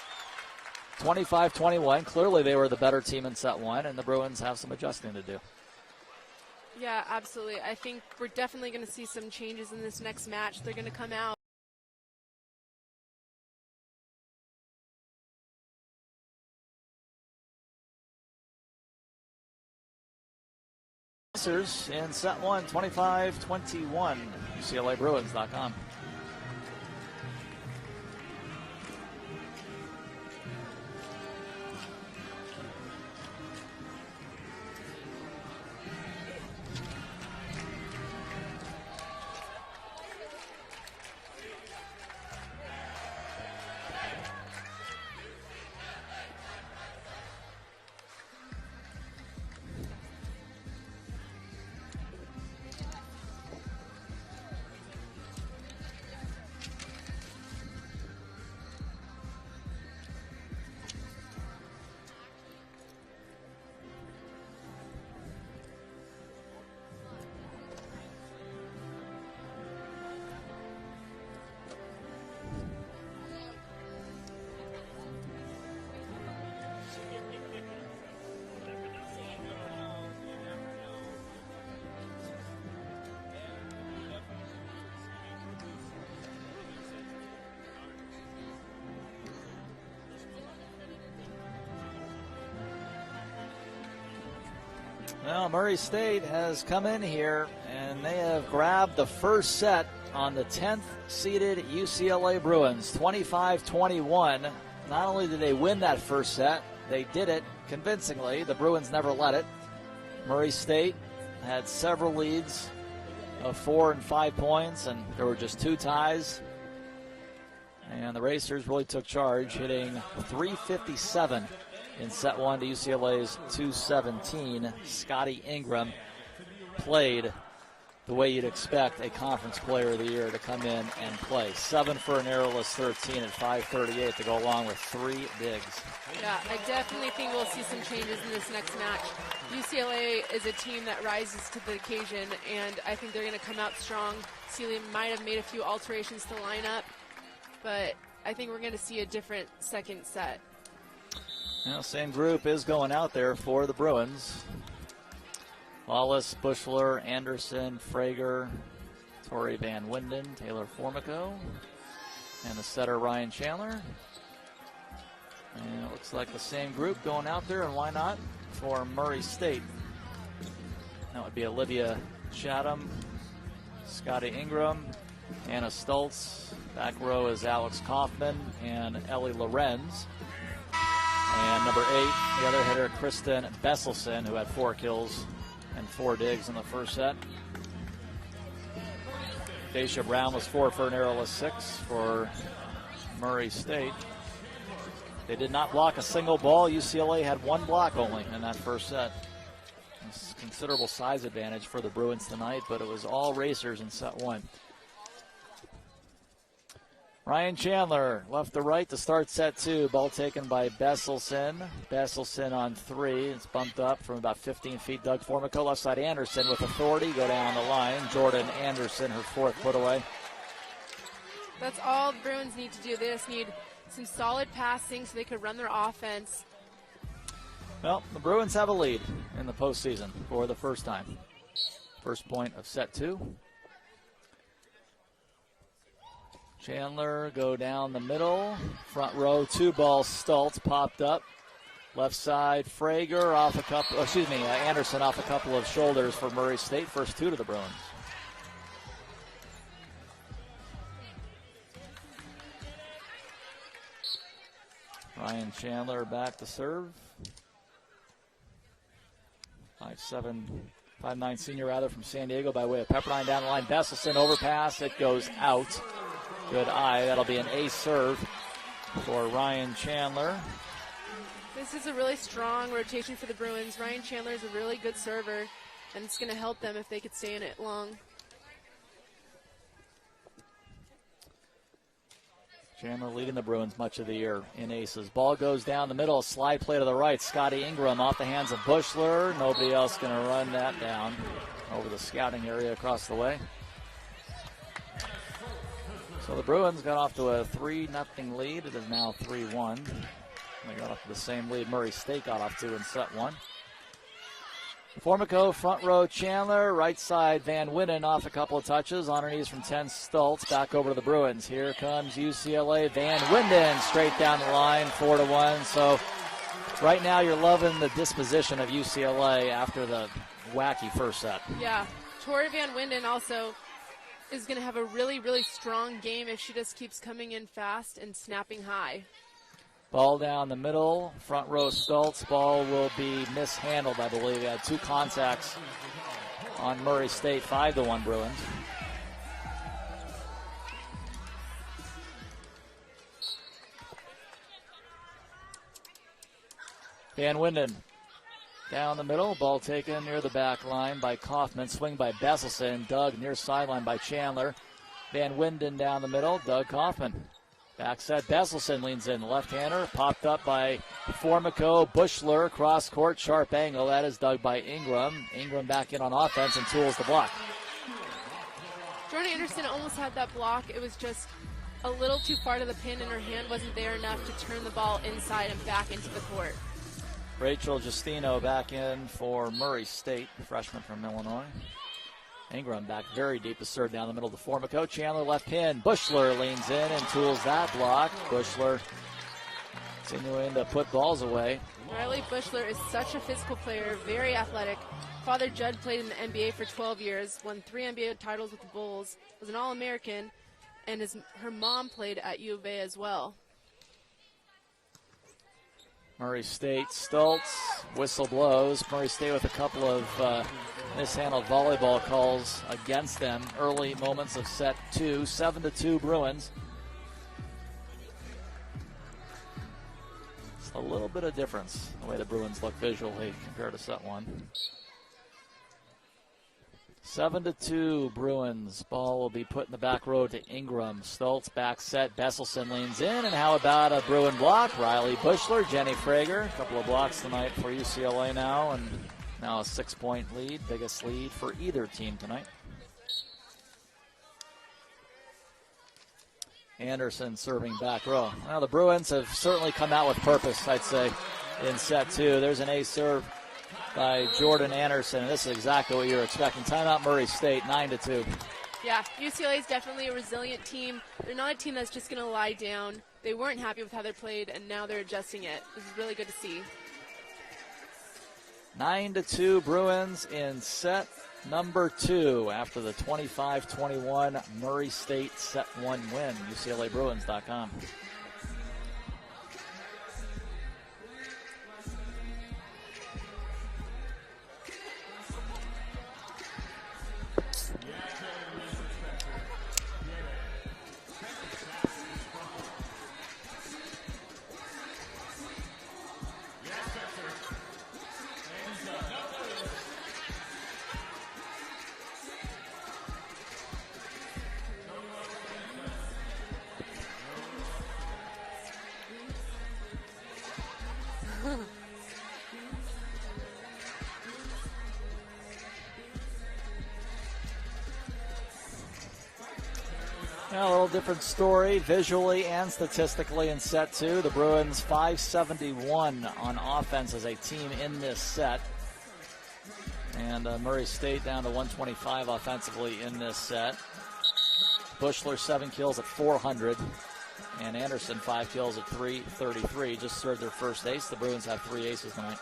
Speaker 1: 25-21. Clearly they were the better team in set 1, and the Bruins have some adjusting to do.
Speaker 2: Yeah, absolutely. I think we're definitely going to see some changes in this next match. They're going to come out.
Speaker 1: In set 1, 25-21. UCLABruins.com. Well, Murray State has come in here, and they have grabbed the first set on the 10th seeded UCLA Bruins, 25-21. Not only did they win that first set, they did it convincingly. The Bruins never let it. Murray State had several leads of 4 and 5 points, and there were just 2 ties. And the Racers really took charge, hitting .357 in set 1 to UCLA's .217. Scotty Ingram played the way you'd expect a conference player of the year to come in and play. 7 for an errorless 13 at 5:38 to go along with 3 digs.
Speaker 2: Yeah, I definitely think we'll see some changes in this next match. UCLA is a team that rises to the occasion, and I think they're going to come out strong. Celia might have made a few alterations to line up, but I think we're going to see a different second set.
Speaker 1: Well, same group is going out there for the Bruins. Wallace, Bushler, Anderson, Frager, Torrey Van Winden, Taylor Formico, and the setter Ryan Chandler. And it looks like the same group going out there, and why not, for Murray State. That would be Olivia Chatham, Scotty Ingram, Anna Stultz. Back row is Alex Kaufman and Ellie Lorenz. And number 8, the other hitter, Kristen Besselson, who had 4 kills and 4 digs in the first set. Daisha Brown was 4 for an errorless 6 for Murray State. They did not block a single ball. UCLA had 1 block only in that first set. It's considerable size advantage for the Bruins tonight, but it was all racers in set 1. Ryan Chandler left to right to start set 2. Ball taken by Besselson. Besselson on 3. It's bumped up from about 15 feet. Doug Formico, left side Anderson with authority. Go down the line. Jordan Anderson, her 4th put away.
Speaker 2: That's all the Bruins need to do. They just need some solid passing so they could run their offense.
Speaker 1: Well, the Bruins have a lead in the postseason for the first time. First point of set 2. Chandler go down the middle. Front row, 2 balls. Stultz popped up. Left side, Frager off a couple, Anderson off a couple of shoulders for Murray State. First 2 to the Bruins. Ryan Chandler back to serve. 5'9" senior from San Diego by way of Pepperdine down the line. Besselson overpass. It goes out. Good eye. That'll be an ace serve for Ryan Chandler.
Speaker 2: This is a really strong rotation for the Bruins. Ryan Chandler is a really good server, and it's going to help them if they could stay in it long.
Speaker 1: Chandler leading the Bruins much of the year in aces. Ball goes down the middle. Slide play to the right. Scotty Ingram off the hands of Bushler. Nobody else going to run that down over the scouting area across the way. So the Bruins got off to a 3-0 lead. It is now 3-1. They got off to the same lead Murray State got off to in set 1. Formico, front row, Chandler. Right side, Van Winnen off a couple of touches. On her knees from 10, Stultz. Back over to the Bruins. Here comes UCLA. Van Winnen straight down the line, 4-1. So right now you're loving the disposition of UCLA after the wacky first set.
Speaker 2: Yeah. Tori Van Winnen also is going to have a really, really strong game if she just keeps coming in fast and snapping high.
Speaker 1: Ball down the middle, front row Stultz. Ball will be mishandled, I believe. He had 2 contacts on Murray State, 5-1 Bruins. Van Winden down the middle, ball taken near the back line by Kaufman. Swing by Besselson, dug near sideline by Chandler. Van Winden down the middle, Doug Kaufman. Back set, Besselson leans in, left-hander, popped up by Formico. Bushler, cross court, sharp angle. That is dug by Ingram. Ingram back in on offense and tools the block.
Speaker 2: Jordan Anderson almost had that block. It was just a little too far to the pin, and her hand wasn't there enough to turn the ball inside and back into the court.
Speaker 1: Rachel Justino back in for Murray State, freshman from Illinois. Ingram back very deep to serve down the middle to Formico. Chandler left pin. Bushler leans in and tools that block. Bushler continuing to put balls away.
Speaker 2: Riley Bushler is such a physical player, very athletic. Father Judd played in the NBA for 12 years, won 3 NBA titles with the Bulls, was an All-American, and her mom played at U of A as well.
Speaker 1: Murray State, Stultz, whistle blows. Murray State with a couple of mishandled volleyball calls against them. Early moments of set 2, 7-2 Bruins. It's a little bit of difference the way the Bruins look visually compared to set 1. 7-2 Bruins. Ball will be put in the back row to Ingram. Stultz back set. Besselson leans in. And how about a Bruin block? Riley Bushler, Jenny Frager. A couple of blocks tonight for UCLA now. And now a 6-point lead. Biggest lead for either team tonight. Anderson serving back row. Well, the Bruins have certainly come out with purpose, I'd say, in set 2. There's an ace serve by Jordan Anderson. This is exactly what you're expecting. Timeout Murray State, 9-2.
Speaker 2: Yeah, UCLA is definitely a resilient team. They're not a team that's just going to lie down. They weren't happy with how they played, and now they're adjusting it. This is really good to see.
Speaker 1: 9-2 Bruins in set number 2 after the 25-21 Murray State set 1 win. UCLABruins.com. A little different story visually and statistically in set 2. The Bruins 571 on offense as a team in this set. And Murray State down to 125 offensively in this set. Bushler 7 kills at 400. And Anderson 5 kills at 333. Just served their first ace. The Bruins have 3 aces tonight.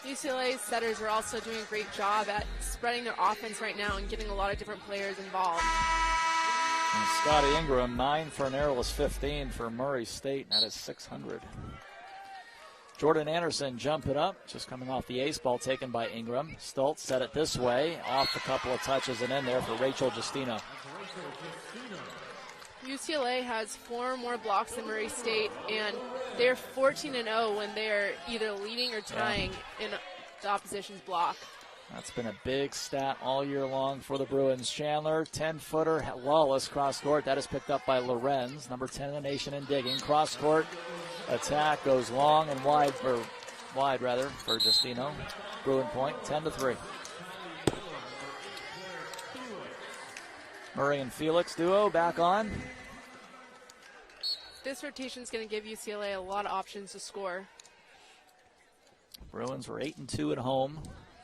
Speaker 2: UCLA's setters are also doing a great job at spreading their offense right now and getting a lot of different players involved.
Speaker 1: And Scotty Ingram, 9 for an errorless 15 for Murray State. That is 600. Jordan Anderson jump it up, just coming off the ace ball taken by Ingram. Stoltz set it this way, off a couple of touches and in there for Rachel Justino.
Speaker 2: UCLA has 4 more blocks than Murray State, and they're 14-0 when they're either leading or tying in the opposition's block.
Speaker 1: That's been a big stat all year long for the Bruins. Chandler, 10-footer, lawless cross-court. That is picked up by Lorenz, number 10 in the nation in digging. Cross-court attack goes long and wide, for Justino. Bruin point, 10-3. Murray and Felix duo back on.
Speaker 2: This rotation is going to give UCLA a lot of options to score.
Speaker 1: Bruins were 8-2 at home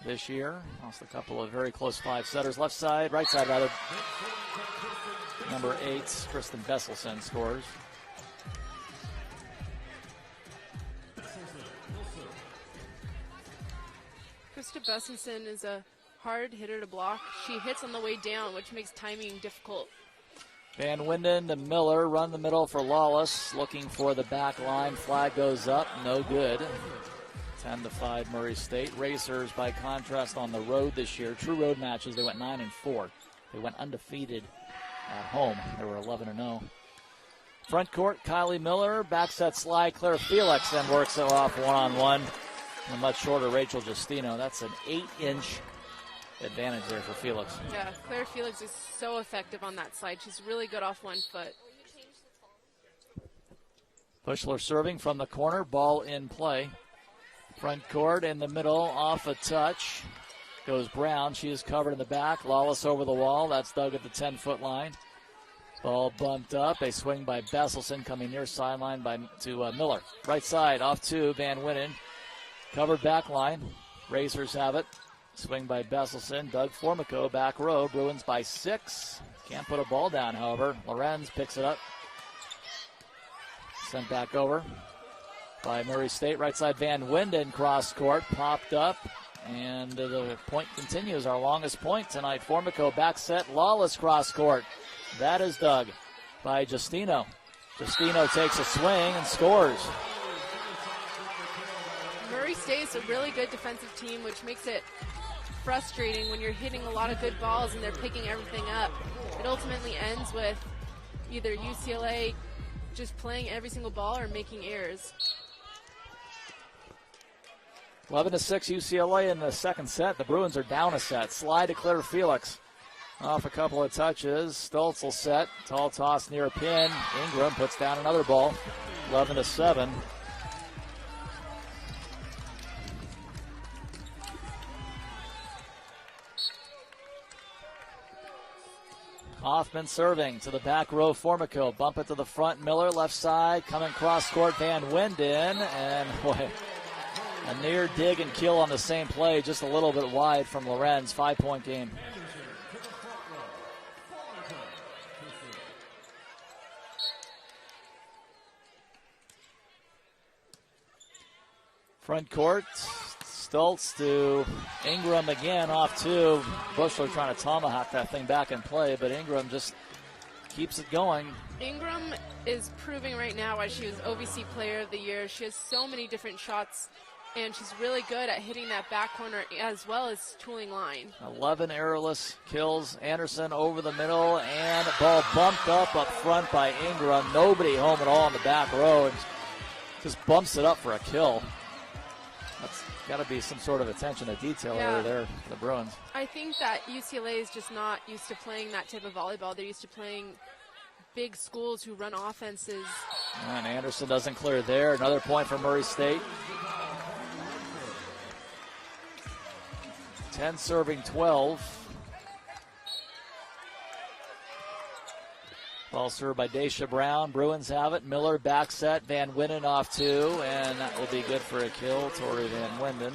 Speaker 1: this year. Lost a couple of very close 5-setters. Left side, right side rather. Number 8, Kristen Besselson scores.
Speaker 2: Krista Besselson is a hard hitter to block. She hits on the way down, which makes timing difficult.
Speaker 1: Van Winden to Miller, run the middle for Lawless, looking for the back line. Flag goes up, no good. 10-5 Murray State. Racers, by contrast, on the road this year. True road matches, they went 9-4. They went undefeated at home. They were 11-0. Front court, Kylie Miller. Back set slide, Claire Felix then works it off one-on-one. A much shorter Rachel Justino. That's an 8-inch advantage there for Felix.
Speaker 2: Yeah, Claire Felix is so effective on that slide. She's really good off one foot.
Speaker 1: Bushler serving from the corner, ball in play. Front court in the middle, off a touch. Goes Brown. She is covered in the back. Lawless over the wall. That's dug at the 10-foot line. Ball bumped up. A swing by Besselson coming near sideline to Miller. Right side, off to Van Winnen. Covered back line. Racers have it. Swing by Besselson. Doug Formico, back row. Bruins by 6. Can't put a ball down, however. Lorenz picks it up. Sent back over by Murray State. Right side, Van Winden, cross court, popped up, and the point continues. Our longest point tonight. Formico back set, lawless cross court. That is dug by Justino. Justino takes a swing and scores.
Speaker 2: Murray State is a really good defensive team, which makes it frustrating when you're hitting a lot of good balls and they're picking everything up. It ultimately ends with either UCLA just playing every single ball or making errors.
Speaker 1: 11-6 UCLA in the second set. The Bruins are down a set. Slide to Claire Felix. Off a couple of touches. Stoltz will set. Tall toss near a pin. Ingram puts down another ball. 11-7. Hoffman serving to the back row. Formico. Bump it to the front. Miller left side. Coming cross court. Van Winden. And boy, a near dig and kill on the same play. Just a little bit wide from Lorenz. 5-point game. Front court. Stoltz to Ingram again, off two. Bushler trying to tomahawk that thing back in play, but Ingram just keeps it going.
Speaker 2: Ingram is proving right now why she was OVC Player of the Year. She has so many different shots, and she's really good at hitting that back corner as well as tooling line.
Speaker 1: 11 errorless kills. Anderson over the middle, and ball bumped up front by Ingram. Nobody home at all in the back row, and just bumps it up for a kill. That's got to be some sort of attention to detail over there for the Bruins.
Speaker 2: I think that UCLA is just not used to playing that type of volleyball. They're used to playing big schools who run offenses.
Speaker 1: And Anderson doesn't clear there. Another point for Murray State. 10 serving 12. Ball served by Daisha Brown. Bruins have it. Miller back set. Van Winden off two, and that will be good for a kill. Tori Van Winden.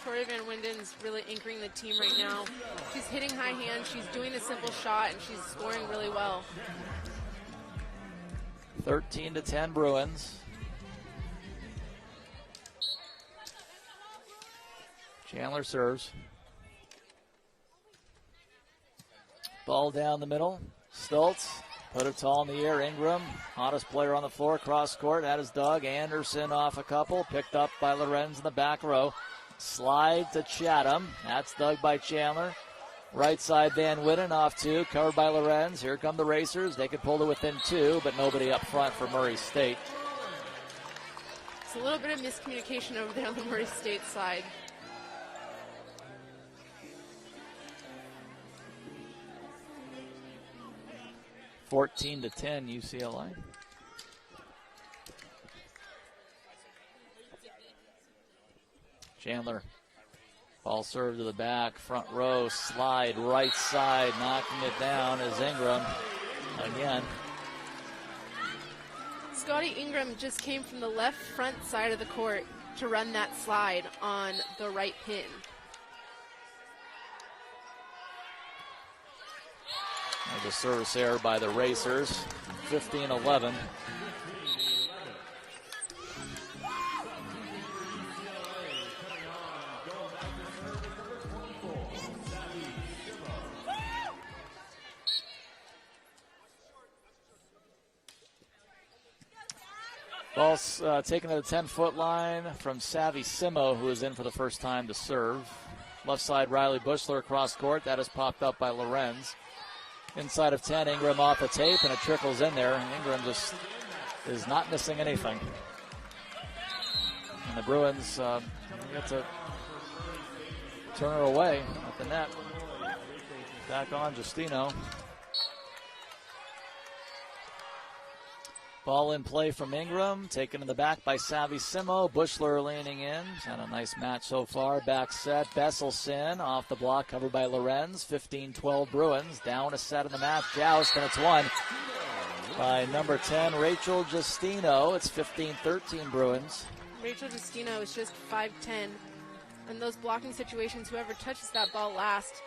Speaker 2: Tori Van Winden's really anchoring the team right now. She's hitting high hand. She's doing a simple shot, and she's scoring really well.
Speaker 1: 13-10 Bruins. Chandler serves. Ball down the middle. Stoltz put it tall in the air. Ingram, hottest player on the floor, cross court. That is Doug. Anderson off a couple. Picked up by Lorenz in the back row. Slide to Chatham. That's dug by Chandler. Right side Van Winden off two. Covered by Lorenz. Here come the Racers. They could pull to within two, but nobody up front for Murray State.
Speaker 2: It's a little bit of miscommunication over there on the Murray State side.
Speaker 1: $14-10 UCLA. Chandler, ball served to the back, front row, slide, right side, knocking it down is Ingram again.
Speaker 2: Scotty Ingram just came from the left front side of the court to run that slide on the right pin.
Speaker 1: The service error by the Racers, 15-11. Ball's taken to the 10-foot line from Savvy Simo, who is in for the first time to serve. Left side, Riley Bushler across court. That is popped up by Lorenz. Inside of 10, Ingram off the tape, and it trickles in there. Ingram just is not missing anything. And the Bruins get to turn her away at the net. Back on Justino. Ball in play from Ingram, taken in the back by Savvy Simo. Bushler leaning in. Had a nice match so far. Back set, Besselson off the block, covered by Lorenz. 15-12 Bruins. Down a set in the match. Joust, and it's won by number 10, Rachel Justino. It's 15-13 Bruins.
Speaker 2: Rachel Justino is just 5'10". In those blocking situations, whoever touches that ball last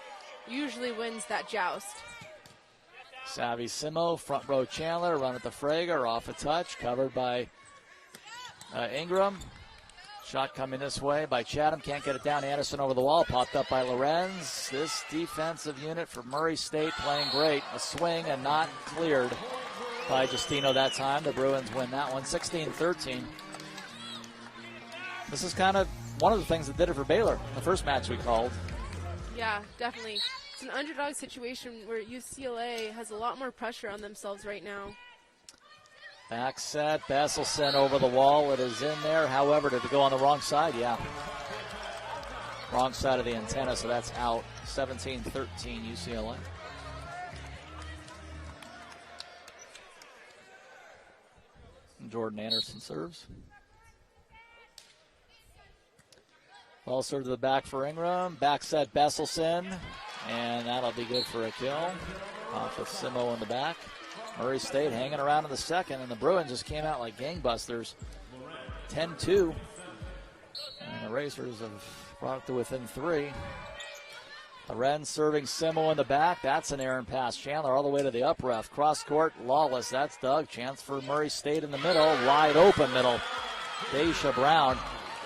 Speaker 2: usually wins that joust.
Speaker 1: Savvy Simo, front row Chandler, run at the Frager, off a touch, covered by Ingram. Shot coming this way by Chatham, can't get it down. Anderson over the wall, popped up by Lorenz. This defensive unit for Murray State playing great. A swing and not cleared by Justino that time. The Bruins win that one, 16-13. This is kind of one of the things that did it for Baylor, the first match we called.
Speaker 2: Yeah, definitely. It's an underdog situation where UCLA has a lot more pressure on themselves right now.
Speaker 1: Back set, Besselson over the wall. It is in there. However, did it go on the wrong side? Yeah. Wrong side of the antenna, so that's out. 17-13 UCLA. Jordan Anderson serves. Ball served to the back for Ingram. Back set, Besselson. And that'll be good for a kill. Off of Simo in the back. Murray State hanging around in the second, and the Bruins just came out like gangbusters. 10-2. And the Racers have brought it to within 3. Lorenz serving Simo in the back. That's an errant pass. Chandler all the way to the up ref. Cross court, Lawless. That's Doug. Chance for Murray State in the middle. Wide open middle. Daisha Brown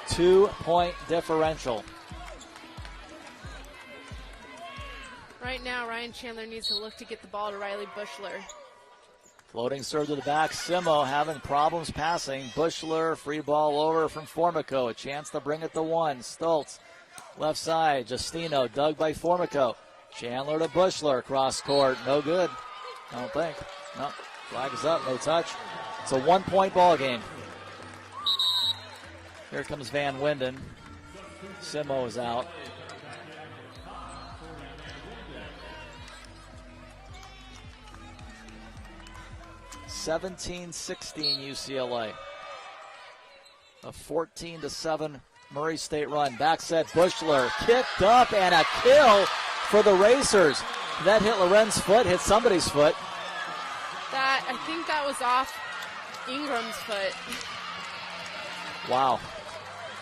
Speaker 1: 2-point differential.
Speaker 2: Right now, Ryan Chandler needs to look to get the ball to Riley Bushler.
Speaker 1: Floating serve to the back. Simo having problems passing. Bushler, free ball over from Formico. A chance to bring it to one. Stoltz, left side. Justino, dug by Formico. Chandler to Bushler, cross court. No good. I don't think. No. Flag is up. No touch. It's a 1-point ball game. Here comes Van Winden. Simo is out. (17-16) UCLA. A 14-7 Murray State run. Back set, Bushler kicked up and a kill for the Racers. That hit Loren's foot, hit somebody's foot.
Speaker 2: I think that was off Ingram's foot.
Speaker 1: Wow.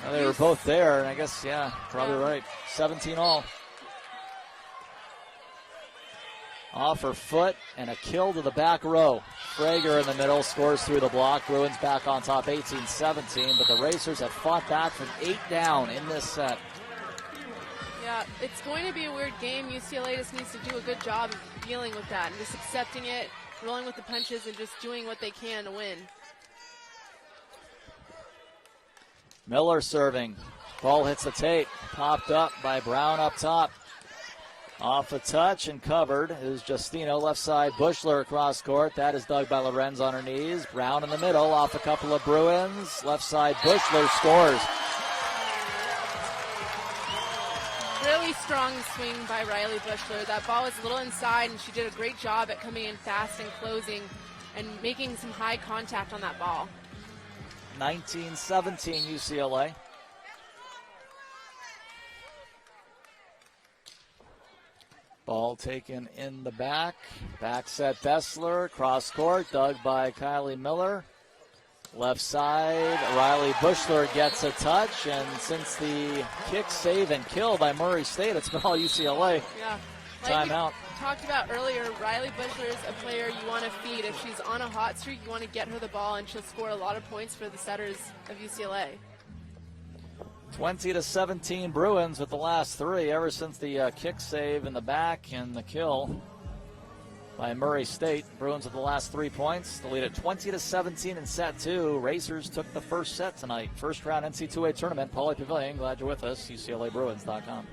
Speaker 1: Well, they were both there, and I guess, probably right. 17 all. Off her foot and a kill to the back row. Frager in the middle scores through the block. Bruins back on top 18-17, but the Racers have fought back from 8 down in this set.
Speaker 2: Yeah, it's going to be a weird game. UCLA just needs to do a good job of dealing with that and just accepting it, rolling with the punches, and just doing what they can to win.
Speaker 1: Miller serving. Ball hits the tape. Popped up by Brown up top. Off a touch and covered is Justino, left side. Bushler across court. That is dug by Lorenz on her knees. Brown in the middle, off a couple of Bruins. Left side, Bushler scores.
Speaker 2: Really strong swing by Riley Bushler. That ball was a little inside, and she did a great job at coming in fast and closing and making some high contact on that ball.
Speaker 1: 19-17 UCLA. Ball taken in the back. Back set Bessler. Cross court. Dug by Kylie Miller. Left side. Riley Bushler gets a touch. And since the kick, save, and kill by Murray State, it's been all UCLA.
Speaker 2: Yeah.
Speaker 1: Timeout.
Speaker 2: We talked about earlier, Riley Bushler is a player you want to feed. If she's on a hot streak, you want to get her the ball, and she'll score a lot of points for the setters of UCLA.
Speaker 1: 20-17 Bruins with the last 3 ever since the kick save in the back and the kill by Murray State. Bruins with the last 3 points. The lead at 20-17 in set 2. Racers took the first set tonight. First round NCAA tournament. Pauley Pavilion, glad you're with us. UCLABruins.com.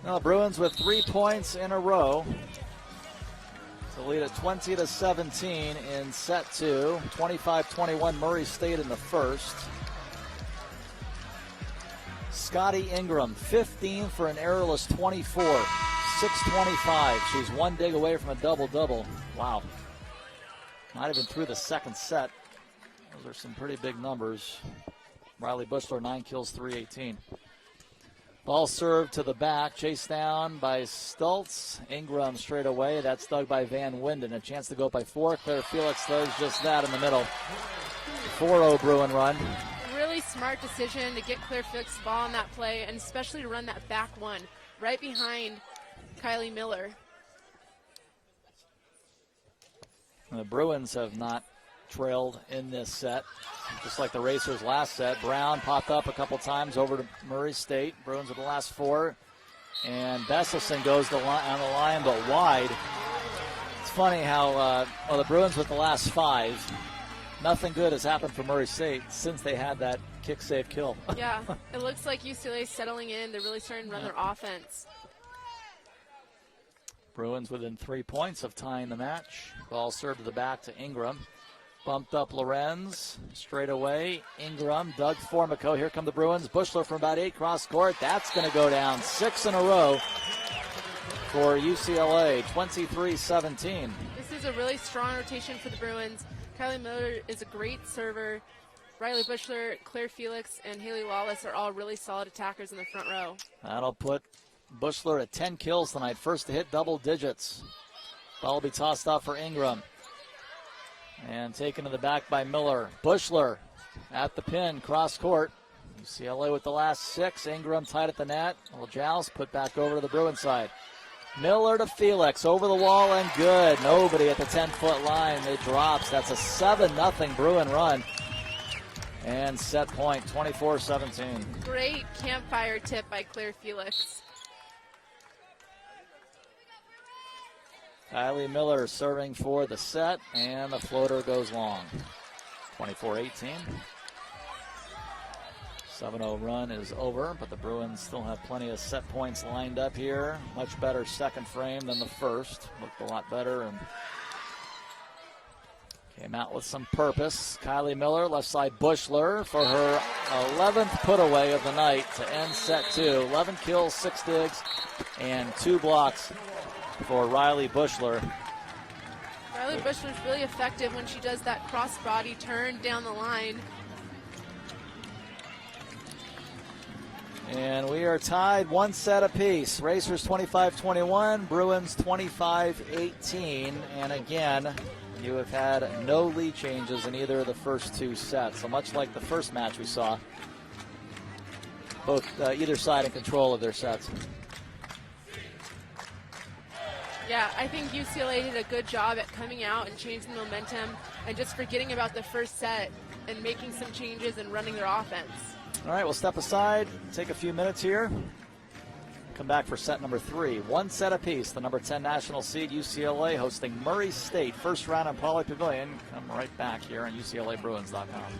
Speaker 1: Now Bruins with 3 points in a row. To lead at 20-17 in set 2. 25-21 Murray State in the first. Scotty Ingram, 15 for an errorless 24. 625. She's one dig away from a double-double. Wow. Might have been through the second set. Those are some pretty big numbers. Riley Bushler, 9 kills, 318. Ball served to the back, chased down by Stultz. Ingram straight away. That's dug by Van Winden. A chance to go up by 4. Claire Felix does just that in the middle. 4-0 Bruin run.
Speaker 2: Really smart decision to get Claire Felix the ball on that play, and especially to run that back one right behind Kylie Miller.
Speaker 1: The Bruins have not trailed in this set, just like the Racers last set. Brown popped up a couple times over to Murray State. Bruins with the last 4. And Besselson goes on the line, but wide. It's funny how the Bruins with the last 5, nothing good has happened for Murray State since they had that kick, save, kill.
Speaker 2: Yeah, it looks like UCLA is settling in. They're really starting to run their offense.
Speaker 1: Bruins within 3 points of tying the match. Ball served to the back to Ingram. Bumped up Lorenz straight away. Ingram, Doug Formico. Here come the Bruins. Bushler from about 8 cross court. That's going to go down. 6 in a row for UCLA, 23-17.
Speaker 2: This is a really strong rotation for the Bruins. Kylie Miller is a great server. Riley Bushler, Claire Felix, and Haley Lawless are all really solid attackers in the front row.
Speaker 1: That'll put Bushler at 10 kills tonight. First to hit double digits. Ball will be tossed off for Ingram. And taken to the back by Miller. Bushler at the pin, cross court. UCLA with the last 6. Ingram tied at the net. Little joust, put back over to the Bruin side. Miller to Felix, over the wall and good. Nobody at the 10-foot line. It drops. That's a 7-0 Bruin run. And set point, 24-17.
Speaker 2: Great campfire tip by Claire Felix.
Speaker 1: Kylie Miller serving for the set, and the floater goes long. 24-18. 7-0 run is over, but the Bruins still have plenty of set points lined up here. Much better second frame than the first. Looked a lot better and came out with some purpose. Kylie Miller, left side Bushler for her 11th put away of the night to end set 2. 11 kills, 6 digs, and 2 blocks for Riley Bushler.
Speaker 2: Riley Bushler's really effective when she does that cross-body turn down the line.
Speaker 1: And we are tied 1 set apiece. Racers 25-21, Bruins 25-18. And again, you have had no lead changes in either of the first 2 sets. So much like the first match we saw, both either side in control of their sets.
Speaker 2: Yeah, I think UCLA did a good job at coming out and changing the momentum and just forgetting about the first set and making some changes and running their offense.
Speaker 1: All right, we'll step aside, take a few minutes here. Come back for set number 3. 1 set apiece. The number 10 national seed UCLA hosting Murray State. First round on Pauley Pavilion. Come right back here on UCLABruins.com.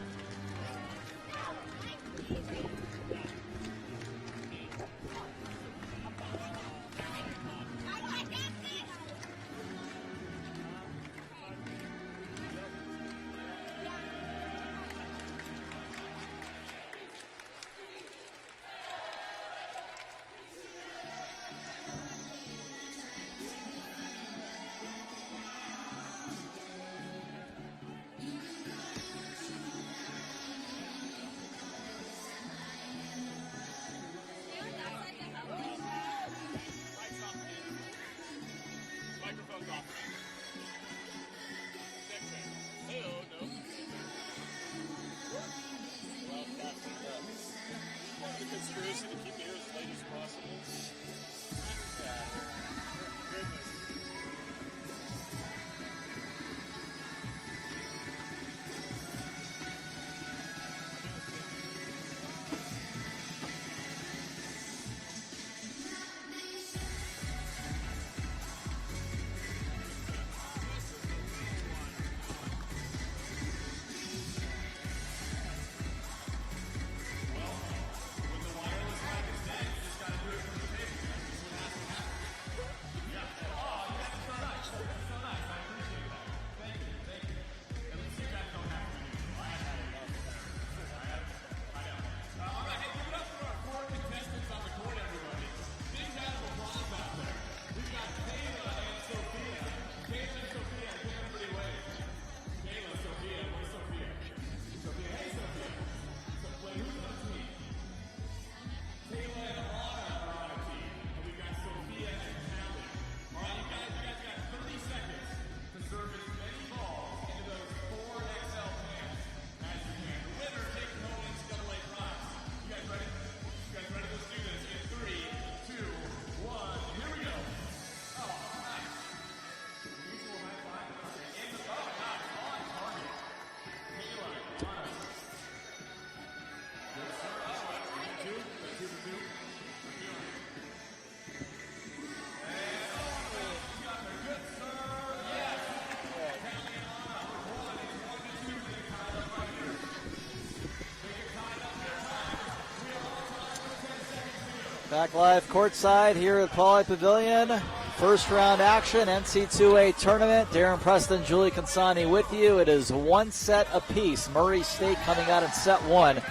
Speaker 1: Back live courtside here at Pauley Pavilion First round action, NC2A tournament. Darren Preston, Julie Consani with you. It is one set apiece. Murray State coming out in set one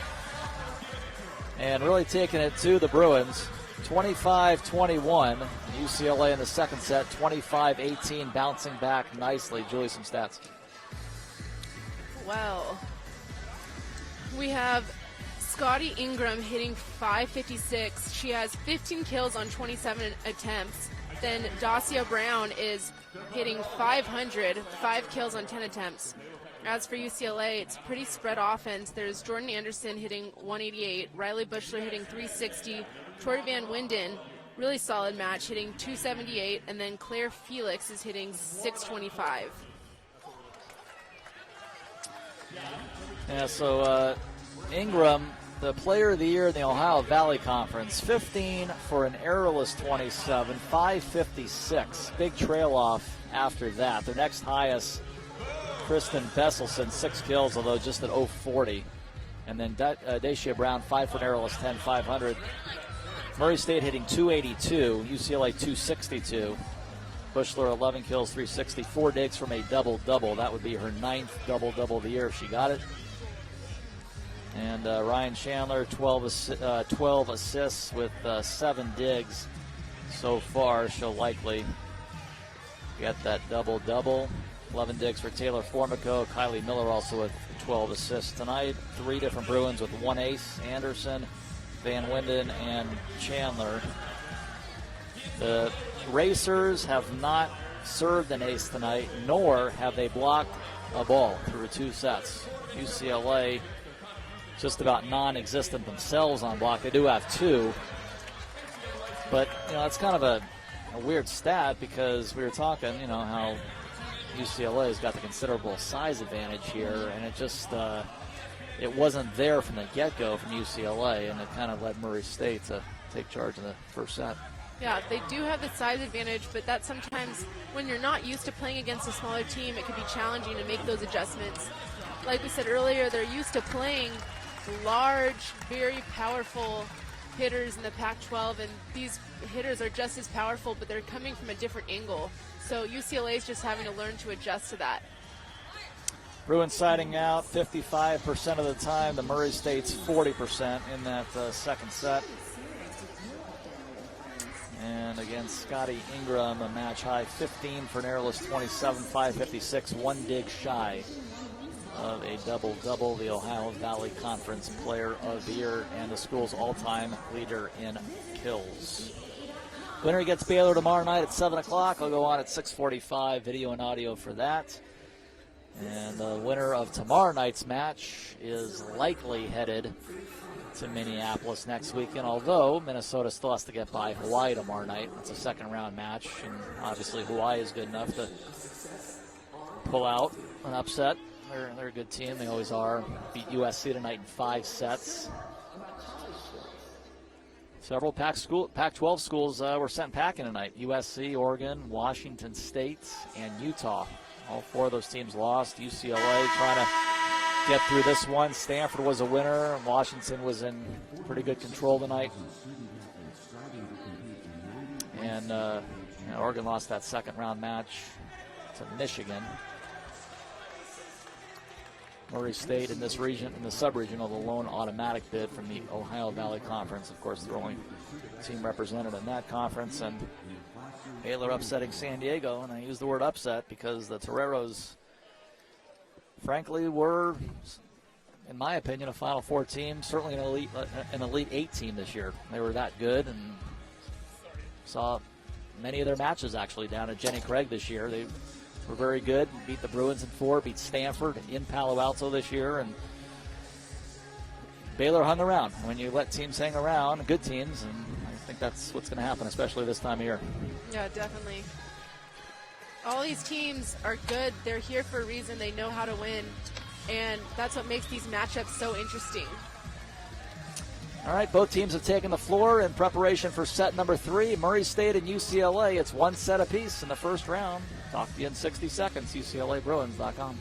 Speaker 1: and really taking it to the Bruins. 25-21. UCLA in the second set, 25-18, bouncing back nicely. Julie, some stats.
Speaker 2: Well, we have Scotty Ingram hitting .556. She has 15 kills on 27 attempts. Then Dacia Brown is hitting .500, 5 kills on 10 attempts. As for UCLA, it's pretty spread offense. There's Jordan Anderson hitting .188, Riley Bushler hitting .360, Tori Van Winden, really solid match, hitting .278, and then Claire Felix is hitting .625.
Speaker 1: Yeah, so Ingram, the player of the year in the Ohio Valley Conference, 15 for an errorless 27, .556. Big trail off after that. Their next highest, Kristen Besselson, 6 kills, although just at .040. And then Dacia Brown, 5 for an errorless 10, .500. Murray State hitting .282, UCLA .262. Bushler, 11 kills, .360. 4 digs from a double-double. That would be her 9th double-double of the year if she got it. And Ryan Chandler, 12 assists with 7 digs so far. She'll likely get that double-double. 11 digs for Taylor Formico. Kylie Miller also with 12 assists tonight. 3 different Bruins with 1 ace. Anderson, Van Winden, and Chandler. The Racers have not served an ace tonight, nor have they blocked a ball through 2 sets. UCLA just about non-existent themselves on block. They do have 2. But, it's kind of a weird stat because we were talking, how UCLA has got the considerable size advantage here, and it just it wasn't there from the get-go from UCLA, and it kind of led Murray State to take charge in the first set.
Speaker 2: Yeah, they do have the size advantage, but that sometimes, when you're not used to playing against a smaller team, it can be challenging to make those adjustments. Like we said earlier, they're used to playing large, very powerful hitters in the Pac-12, and these hitters are just as powerful, but they're coming from a different angle. So UCLA is just having to learn to adjust to that.
Speaker 1: Bruins siding out 55% of the time. The Murray State's 40% in that second set. And again, Scotty Ingram, a match high 15 for an errorless 27, .556, 1 dig shy of a double-double. The Ohio Valley Conference Player of the Year and the school's all-time leader in kills. Winner gets Baylor tomorrow night at 7 o'clock. I'll go on at 6:45, video and audio for that. And the winner of tomorrow night's match is likely headed to Minneapolis next weekend, although Minnesota still has to get by Hawaii tomorrow night. It's a second-round match, and obviously Hawaii is good enough to pull out an upset. They're a good team. They always are. Beat USC tonight in 5 sets. Several Pac-12 schools were sent packing tonight. USC, Oregon, Washington State, and Utah. All 4 of those teams lost. UCLA trying to get through this one. Stanford was a winner, and Washington was in pretty good control tonight. And Oregon lost that second-round match to Michigan. Murray State in this region, in the sub-regional, the lone automatic bid from the Ohio Valley Conference. Of course, the only team represented in that conference. And Baylor upsetting San Diego, and I use the word upset because the Toreros, frankly, were, in my opinion, a Final Four team, certainly an Elite 8 team this year. They were that good, and saw many of their matches actually down at Jenny Craig this year. They were very good, beat the Bruins in 4, beat Stanford in Palo Alto this year, and Baylor hung around. When you let teams hang around, good teams, and I think that's what's going to happen, especially this time of year.
Speaker 2: Yeah, definitely. All these teams are good. They're here for a reason. They know how to win, and that's what makes these matchups so interesting.
Speaker 1: All right, both teams have taken the floor in preparation for set number 3. Murray State and UCLA. It's 1 set apiece in the first round. Talk to you in 60 seconds. UCLABruins.com.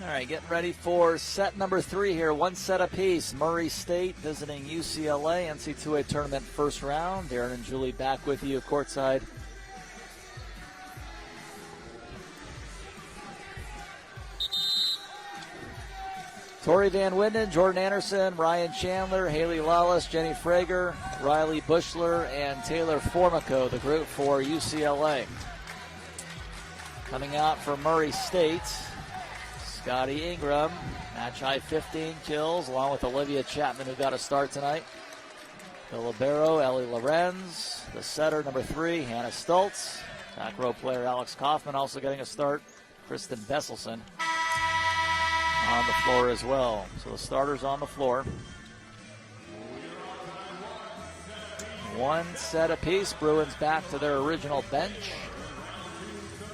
Speaker 1: All right, getting ready for set number 3 here. 1 set apiece. Murray State visiting UCLA, NCAA tournament first round. Darren and Julie back with you courtside. Tori Van Winden, Jordan Anderson, Ryan Chandler, Haley Lawless, Jenny Frager, Riley Bushler, and Taylor Formico, the group for UCLA. Coming out for Murray State, Scotty Ingram, match high 15 kills, along with Olivia Chapman, who got a start tonight. The libero, Ellie Lorenz. The setter, number 3, Hannah Stultz. Back row player Alex Kaufman also getting a start. Kristen Besselson on the floor as well. So the starters on the floor. 1 set apiece. Bruins back to their original bench.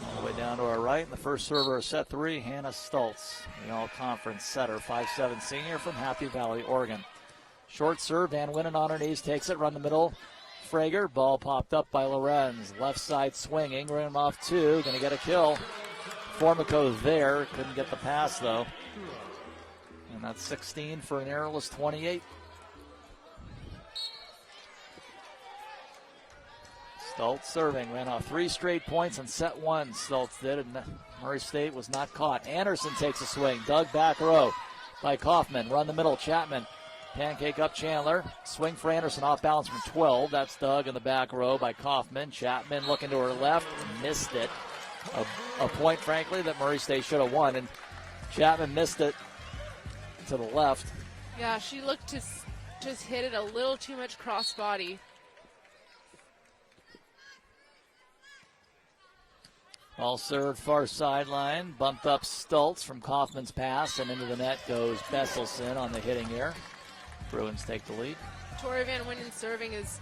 Speaker 1: All the way down to our right. And the first server of set 3, Hannah Stultz, the all-conference setter, 5'7" senior from Happy Valley, Oregon. Short serve, Van Winnen on her knees, takes it, run the middle. Frager, ball popped up by Lorenz. Left side swing, Ingram off 2, going to get a kill. Formico there, couldn't get the pass though. And that's 16 for an errorless 28. Stultz serving, ran off 3 straight points on set 1. Stultz did, and Murray State was not caught. Anderson takes a swing, dug back row by Kaufman. Run the middle, Chapman. Pancake up Chandler. Swing for Anderson, off balance from 12. That's dug in the back row by Kaufman. Chapman looking to her left, missed it. A point, frankly, that Murray State should have won, and Chapman missed it to the left.
Speaker 2: Yeah, she looked to just hit it a little too much cross body.
Speaker 1: Ball served far sideline, bumped up Stultz from Kaufman's pass, and into the net goes Besselson on the hitting here. Bruins take the lead.
Speaker 2: Tori Van Winden serving is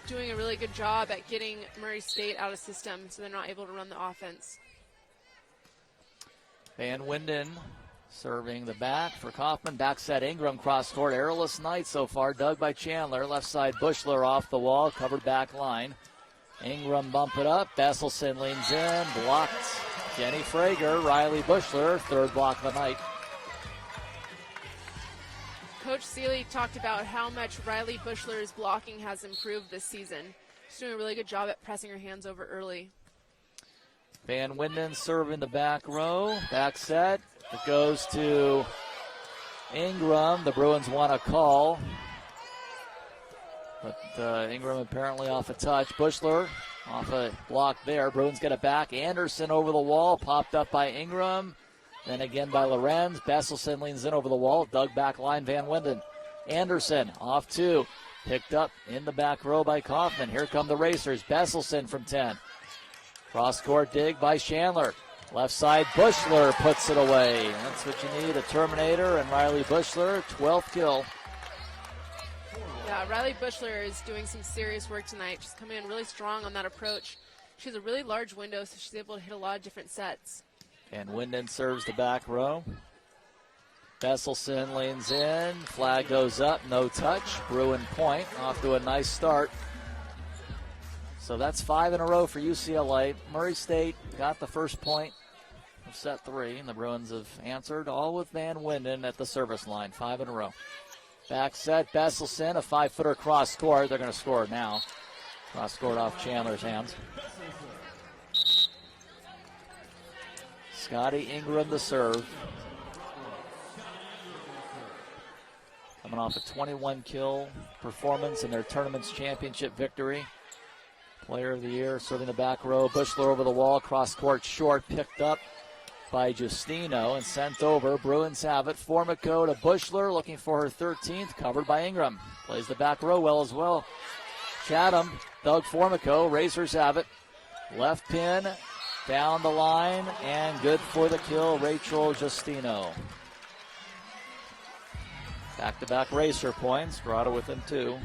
Speaker 2: doing a really good job at getting Murray State out of system, so they're not able to run the offense.
Speaker 1: Van Winden serving the back for Kaufman. Back set Ingram, cross court. Errorless night so far. Dug by Chandler. Left side Bushler off the wall. Covered back line. Ingram bump it up. Besselson leans in. Blocked. Jenny Frager. Riley Bushler. 3rd block of the night.
Speaker 2: Coach Seeley talked about how much Riley Bushler's blocking has improved this season. She's doing a really good job at pressing her hands over early.
Speaker 1: Van Winden serving the back row. Back set. It goes to Ingram. The Bruins want a call. But Ingram apparently off a touch. Bushler off a block there. Bruins get it back. Anderson over the wall. Popped up by Ingram. Then again by Lorenz. Besselson leans in over the wall. Dug back line, Van Winden. Anderson off 2. Picked up in the back row by Kaufman. Here come the racers. Besselson from 10. Cross-court dig by Chandler. Left side, Bushler puts it away. That's what you need, a Terminator, and Riley Bushler, 12th kill.
Speaker 2: Yeah, Riley Bushler is doing some serious work tonight. She's coming in really strong on that approach. She has a really large window, so she's able to hit a lot of different sets.
Speaker 1: And Winden serves the back row. Besselson leans in. Flag goes up. No touch. Bruin point. Off to a nice start. So that's 5 in a row for UCLA. Murray State got the first point of set 3. And the Bruins have answered, all with Van Winden at the service line. 5 in a row. Back set. Besselson, a 5-footer cross court. They're going to score now. Cross court off Chandler's hands. Scotty Ingram the serve. Coming off a 21-kill performance in their tournament's championship victory. Player of the year serving the back row. Bushler over the wall. Cross court short. Picked up by Justino and sent over. Bruins have it. Formico to Bushler looking for her 13th. Covered by Ingram. Plays the back row well as well. Chatham, Doug Formico. Racers have it. Left pin. Down the line, and good for the kill, Rachel Justino. Back-to-back racer points, brought her within 2.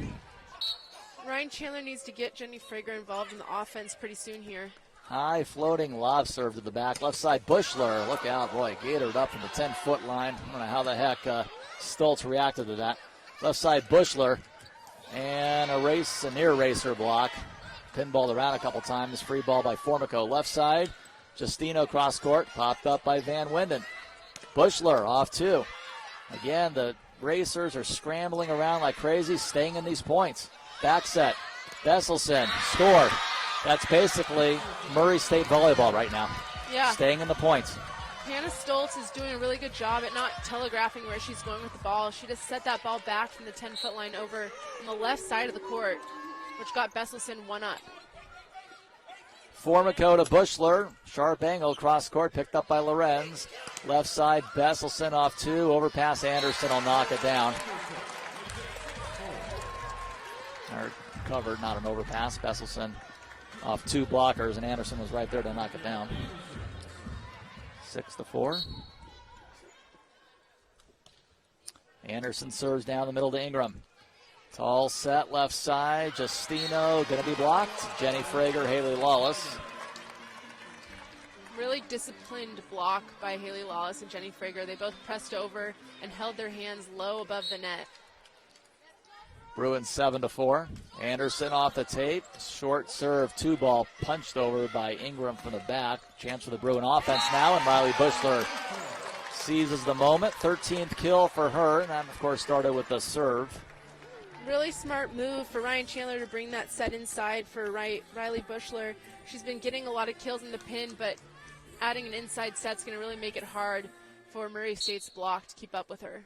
Speaker 2: Ryan Chandler needs to get Jenny Frager involved in the offense pretty soon here.
Speaker 1: High floating lob serve to the back. Left side, Bushler. Look out, boy, gaitored up from the 10-foot line. I don't know how the heck Stultz reacted to that. Left side, Bushler. And a near racer block. Pinballed around a couple times. Free ball by Formico. Left side, Justino cross court. Popped up by Van Winden. Bushler off 2. Again, the racers are scrambling around like crazy, staying in these points. Back set. Besselson, score. That's basically Murray State volleyball right now.
Speaker 2: Yeah.
Speaker 1: Staying in the points.
Speaker 2: Hannah Stoltz is doing a really good job at not telegraphing where she's going with the ball. She just set that ball back from the 10-foot line over on the left side of the court, which got Besselson one up.
Speaker 1: For Makota, Bushler, sharp angle, cross court, picked up by Lorenz. Left side, Besselson off 2, overpass Anderson will knock it down. Or covered, not an overpass. Besselson off 2 blockers, and Anderson was right there to knock it down. 6-4. Anderson serves down the middle to Ingram. Tall set, left side. Justino going to be blocked. Jenny Frager, Haley Lawless.
Speaker 2: Really disciplined block by Haley Lawless and Jenny Frager. They both pressed over and held their hands low above the net.
Speaker 1: Bruins 7-4. Anderson off the tape. Short serve, 2-ball punched over by Ingram from the back. Chance for the Bruin offense now, and Riley Bushler seizes the moment. 13th kill for her, and that, of course, started with the serve.
Speaker 2: Really smart move for Ryan Chandler to bring that set inside for Riley Bushler. She's been getting a lot of kills in the pin, but adding an inside set's going to really make it hard for Murray State's block to keep up with her.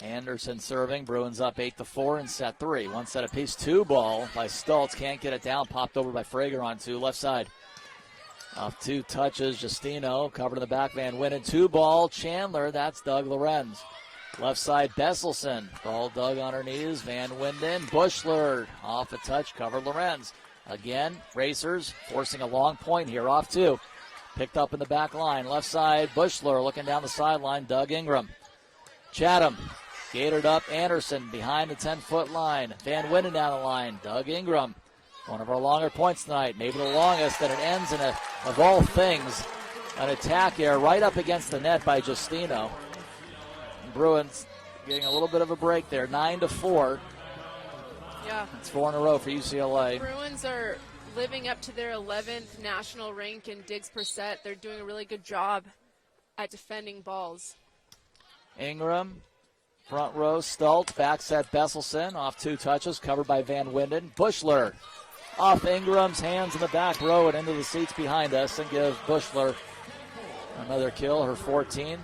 Speaker 1: Anderson serving. Bruins up 8-4 in set 3. 1 set apiece. 2-ball by Stoltz. Can't get it down. Popped over by Frager on 2. Left side. Off 2 touches. Justino covered in the back. Van Winden. 2-ball. Chandler. That's Doug Lorenz. Left side, Besselson. Ball dug on her knees. Van Winden. Bushler off a touch. Covered Lorenz. Again, racers forcing a long point here. Off 2. Picked up in the back line. Left side, Bushler looking down the sideline. Doug Ingram. Chatham. Gated up. Anderson behind the 10-foot line. Van Winden down the line. Doug Ingram. One of our longer points tonight. Maybe the longest. And it ends in, of all things, an attack here right up against the net by Justino. Bruins getting a little bit of a break there. 9-4.
Speaker 2: Yeah.
Speaker 1: It's 4 in a row for UCLA.
Speaker 2: Bruins are living up to their 11th national rank in digs per set. They're doing a really good job at defending balls.
Speaker 1: Ingram, front row, Stoltz, back set Besselson, off 2 touches, covered by Van Winden. Bushler off Ingram's hands in the back row and into the seats behind us, and give Bushler another kill, her 14th.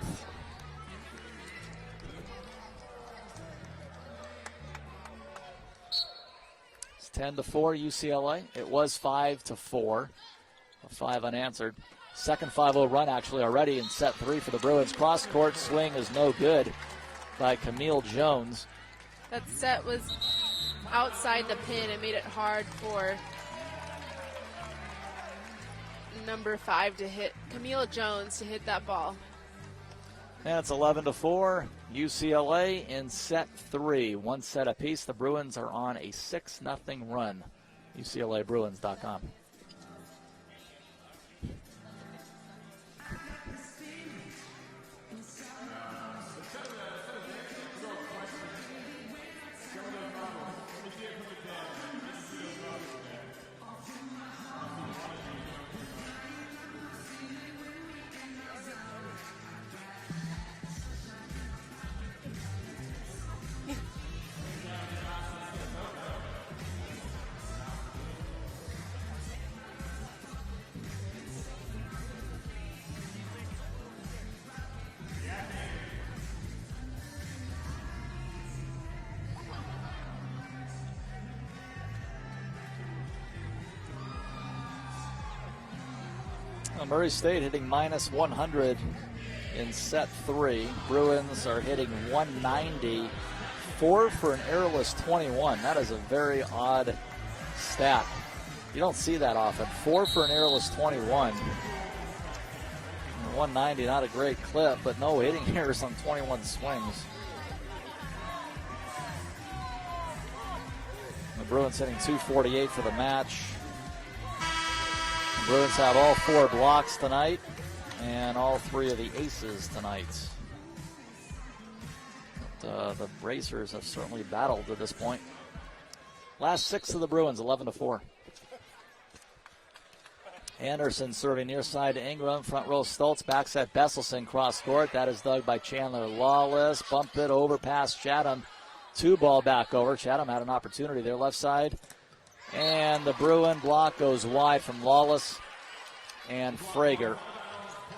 Speaker 1: It's 10-4 UCLA. It was 5-4. 5 unanswered. Second 5-0 run actually already in set 3 for the Bruins. Cross-court swing is no good by Camille Jones.
Speaker 2: That set was outside the pin and made it hard for number 5 to hit, Camille Jones to hit that ball.
Speaker 1: And it's 11-4. UCLA in set 3. 1 set apiece. The Bruins are on a 6-0 run. UCLABruins.com. Murray State hitting minus 100 in set 3. Bruins are hitting 190. 4 for an errorless 21. That is a very odd stat. You don't see that often. 4 for an errorless 21. 190, not a great clip, but no hitting errors on 21 swings. The Bruins hitting 248 for the match. The Bruins have all 4 blocks tonight and all 3 of the aces tonight. But, the Racers have certainly battled to this point. Last 6 of the Bruins, 11-4. Anderson serving near side to Ingram. Front row Stoltz. Back set Besselson cross court. That is dug by Chandler. Lawless. Bump it over past Chatham. 2-ball back over. Chatham had an opportunity there. Left side. And the Bruin block goes wide from Lawless and Frager.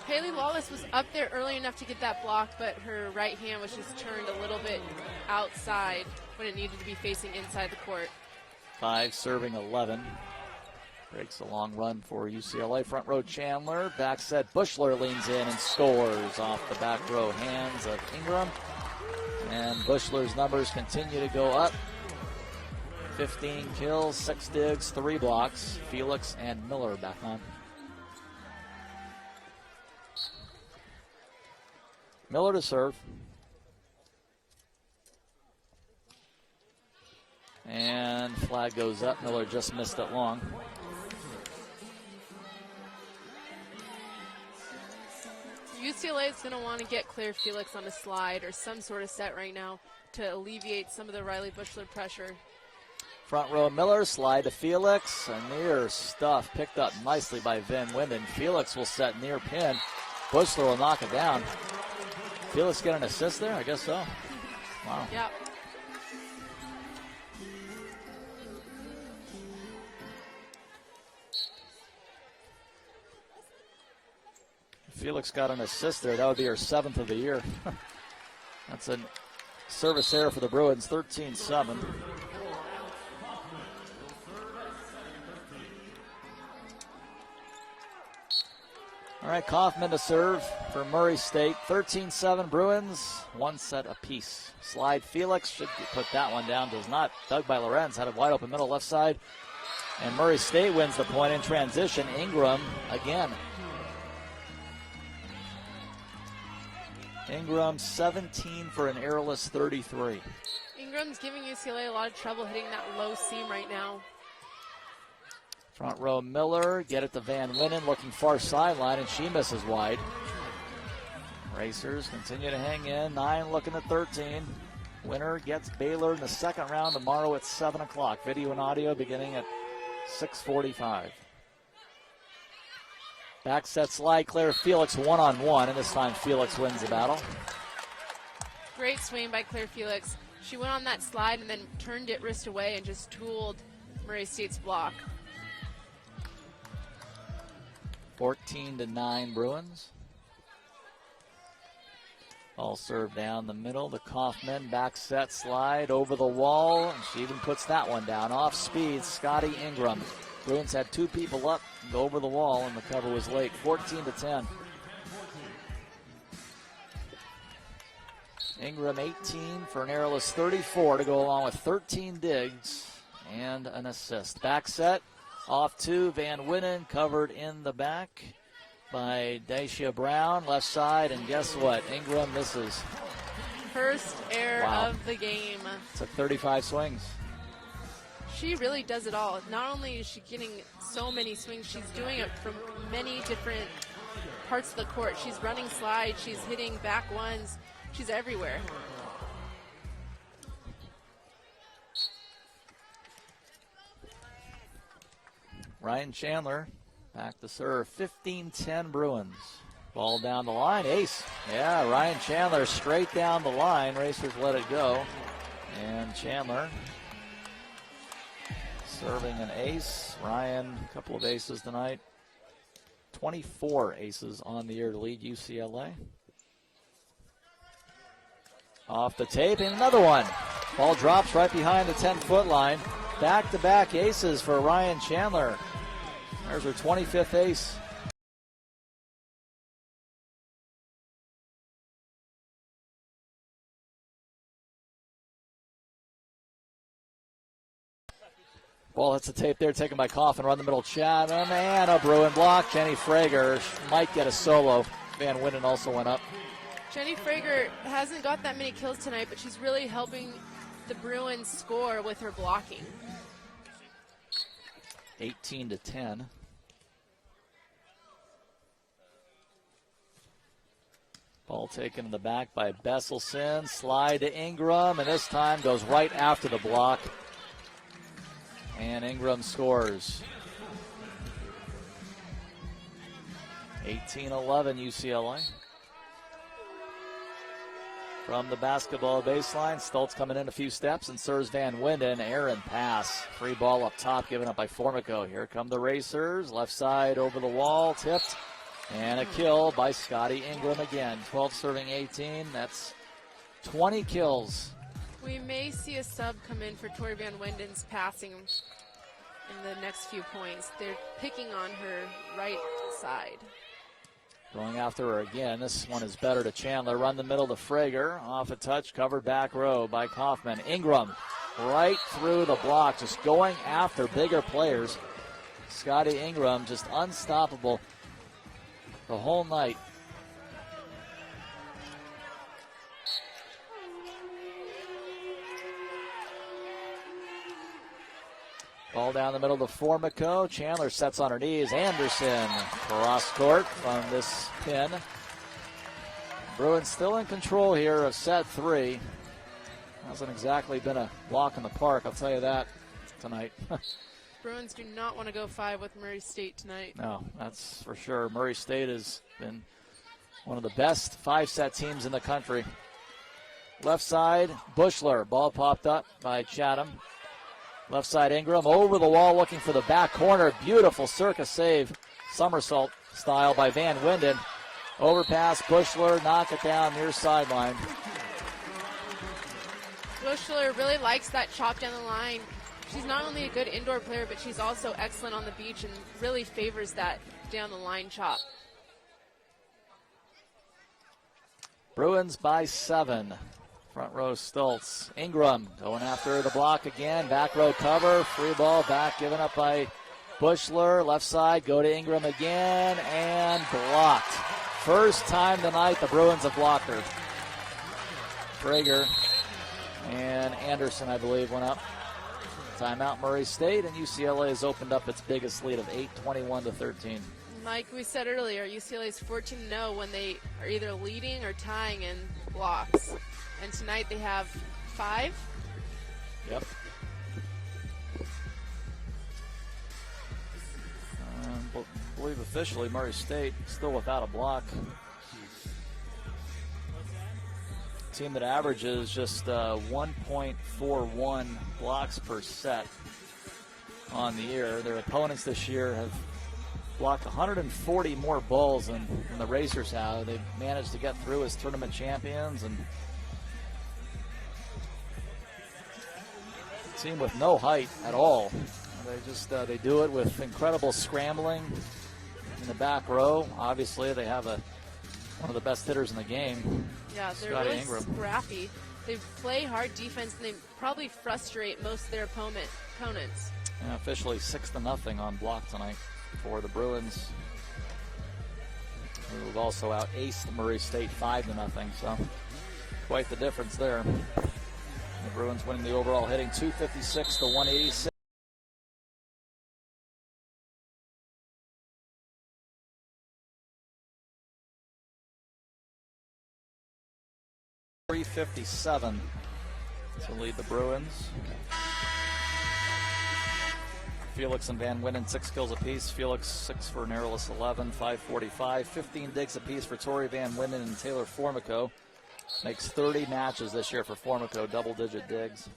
Speaker 2: Haley Lawless was up there early enough to get that block, but her right hand was just turned a little bit outside when it needed to be facing inside the court.
Speaker 1: 5 serving 11. Breaks a long run for UCLA. Front row Chandler. Back set Bushler leans in and scores off the back row hands of Ingram. And Bushler's numbers continue to go up. 15 kills, 6 digs, 3 blocks. Felix and Miller back on. Miller to serve. And flag goes up. Miller just missed it long.
Speaker 2: UCLA is going to want to get Claire Felix on a slide or some sort of set right now to alleviate some of the Riley Bushler pressure.
Speaker 1: Front row Miller, slide to Felix. A near stuff picked up nicely by Van Winden. Felix will set near pin. Bushler will knock it down. Felix get an assist there? I guess so. Wow.
Speaker 2: Yeah.
Speaker 1: Felix got an assist there. That would be her 7th of the year. That's a service error for the Bruins, 13-7. All right, Kaufman to serve for Murray State. 13-7 Bruins, 1 set apiece. Slide Felix, should put that one down, does not. Dug by Lorenz, had a wide open middle left side. And Murray State wins the point in transition. Ingram again. Ingram 17 for an errorless 33.
Speaker 2: Ingram's giving UCLA a lot of trouble hitting that low seam right now.
Speaker 1: Front row Miller, get it to Van Winnen, looking far sideline, and she misses wide. Racers continue to hang in, 9 looking at 13. Winner gets Baylor in the second round tomorrow at 7 o'clock. Video and audio beginning at 6:45. Back set slide, Claire Felix one-on-one, and this time Felix wins the battle.
Speaker 2: Great swing by Claire Felix. She went on that slide and then turned it wrist away and just tooled Murray State's block.
Speaker 1: 14-9 Bruins. All served down the middle. The Kaufman back set slide over the wall. And she even puts that one down. Off speed, Scotty Ingram. Bruins had 2 people up, go over the wall, and the cover was late. 14-10. Ingram 18 for an errorless 34 to go along with 13 digs and an assist. Back set, off 2, Van Winnen covered in the back by Dacia Brown, left side, and guess what? Ingram misses.
Speaker 2: First error of the game.
Speaker 1: Took 35 swings.
Speaker 2: She really does it all. Not only is she getting so many swings, she's doing it from many different parts of the court. She's running slides, she's hitting back ones, she's everywhere.
Speaker 1: Ryan Chandler back to serve. 15-10 Bruins. Ball down the line, ace. Yeah, Ryan Chandler straight down the line. Racers let it go. And Chandler serving an ace. Ryan, a couple of aces tonight. 24 aces on the year to lead UCLA. Off the tape, and another one. Ball drops right behind the 10-foot line. Back-to-back aces for Ryan Chandler. There's her 25th ace. Ball hits the tape there, taken by Coffin, run the middle, Chatham, and a Bruin block. Jenny Frager might get a solo. Van Winnen also went up.
Speaker 2: Jenny Frager hasn't got that many kills tonight, but she's really helping the Bruins score with her blocking.
Speaker 1: 18-10. Ball taken in the back by Besselson. Slide to Ingram, and this time goes right after the block. And Ingram scores. 18-11 UCLA. From the basketball baseline, Stoltz coming in a few steps and serves Van Winden. Aaron pass. Free ball up top given up by Formico. Here come the Racers. Left side over the wall, tipped. And a kill by Scotty Ingram again. 12 serving 18. That's 20 kills.
Speaker 2: We may see a sub come in for Tori Van Winden's passing in the next few points. They're picking on her right side.
Speaker 1: Going after her again. This one is better to Chandler. Run the middle to Frager. Off a touch, covered back row by Kaufman. Ingram right through the block, just going after bigger players. Scotty Ingram just unstoppable the whole night. Ball down the middle to Formico. Chandler sets on her knees. Anderson cross court from this pin. Bruins still in control here of set 3. Hasn't exactly been a walk in the park, I'll tell you that tonight.
Speaker 2: Bruins do not want to go 5 with Murray State tonight.
Speaker 1: No, that's for sure. Murray State has been one of the best 5-set teams in the country. Left side, Bushler. Ball popped up by Chatham. Left side Ingram over the wall looking for the back corner. Beautiful circus save. Somersault style by Van Winden. Overpass, Bushler, knock it down near sideline.
Speaker 2: Bushler really likes that chop down the line. She's not only a good indoor player, but she's also excellent on the beach and really favors that down the line chop.
Speaker 1: Bruins by 7. Front row Stoltz. Ingram going after the block again. Back row cover. Free ball back given up by Bushler. Left side, go to Ingram again and blocked. First time tonight the Bruins have blocked her. Frager and Anderson, I believe, went up. Timeout Murray State, and UCLA has opened up its biggest lead of 8, 21-13.
Speaker 2: Like we said earlier, UCLA is 14-0 when they are either leading or tying in blocks. And tonight they have 5.
Speaker 1: Yep. I believe officially Murray State still without a block. Team that averages just 1.41 blocks per set on the year. Their opponents this year have blocked 140 more balls than the Racers have. They've managed to get through as tournament champions, and team with no height at all. They just they do it with incredible scrambling in the back row. Obviously, they have one of the best hitters in the game.
Speaker 2: Yeah, they're
Speaker 1: Scotty
Speaker 2: really
Speaker 1: Ingram.
Speaker 2: scrappy. They play hard defense, and they probably frustrate most of their opponents.
Speaker 1: Yeah, officially 6-0 on block tonight for the Bruins, who've also out-aced Murray State 5-0. So quite the difference there. The Bruins winning the overall hitting 256-186. .357 to lead the Bruins. Felix and Van Winden 6 kills apiece. Felix 6 for an errorless 11, 545. 15 digs apiece for Tori Van Winden and Taylor Formico. Makes 30 matches this year for Formico, double-digit digs.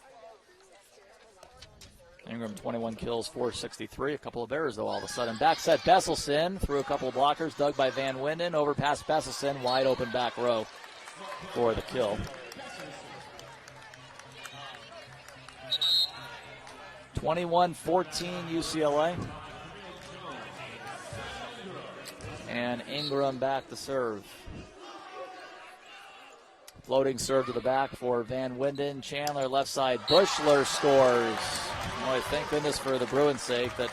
Speaker 1: Ingram 21 kills, 463. A couple of errors though all of a sudden. Back set Besselson through a couple of blockers, dug by Van Winden. Overpass Besselson, wide open back row for the kill. 21-14 UCLA. And Ingram back to serve. Floating serve to the back for Van Winden. Chandler left side. Bushler scores. Boy, thank goodness for the Bruins' sake that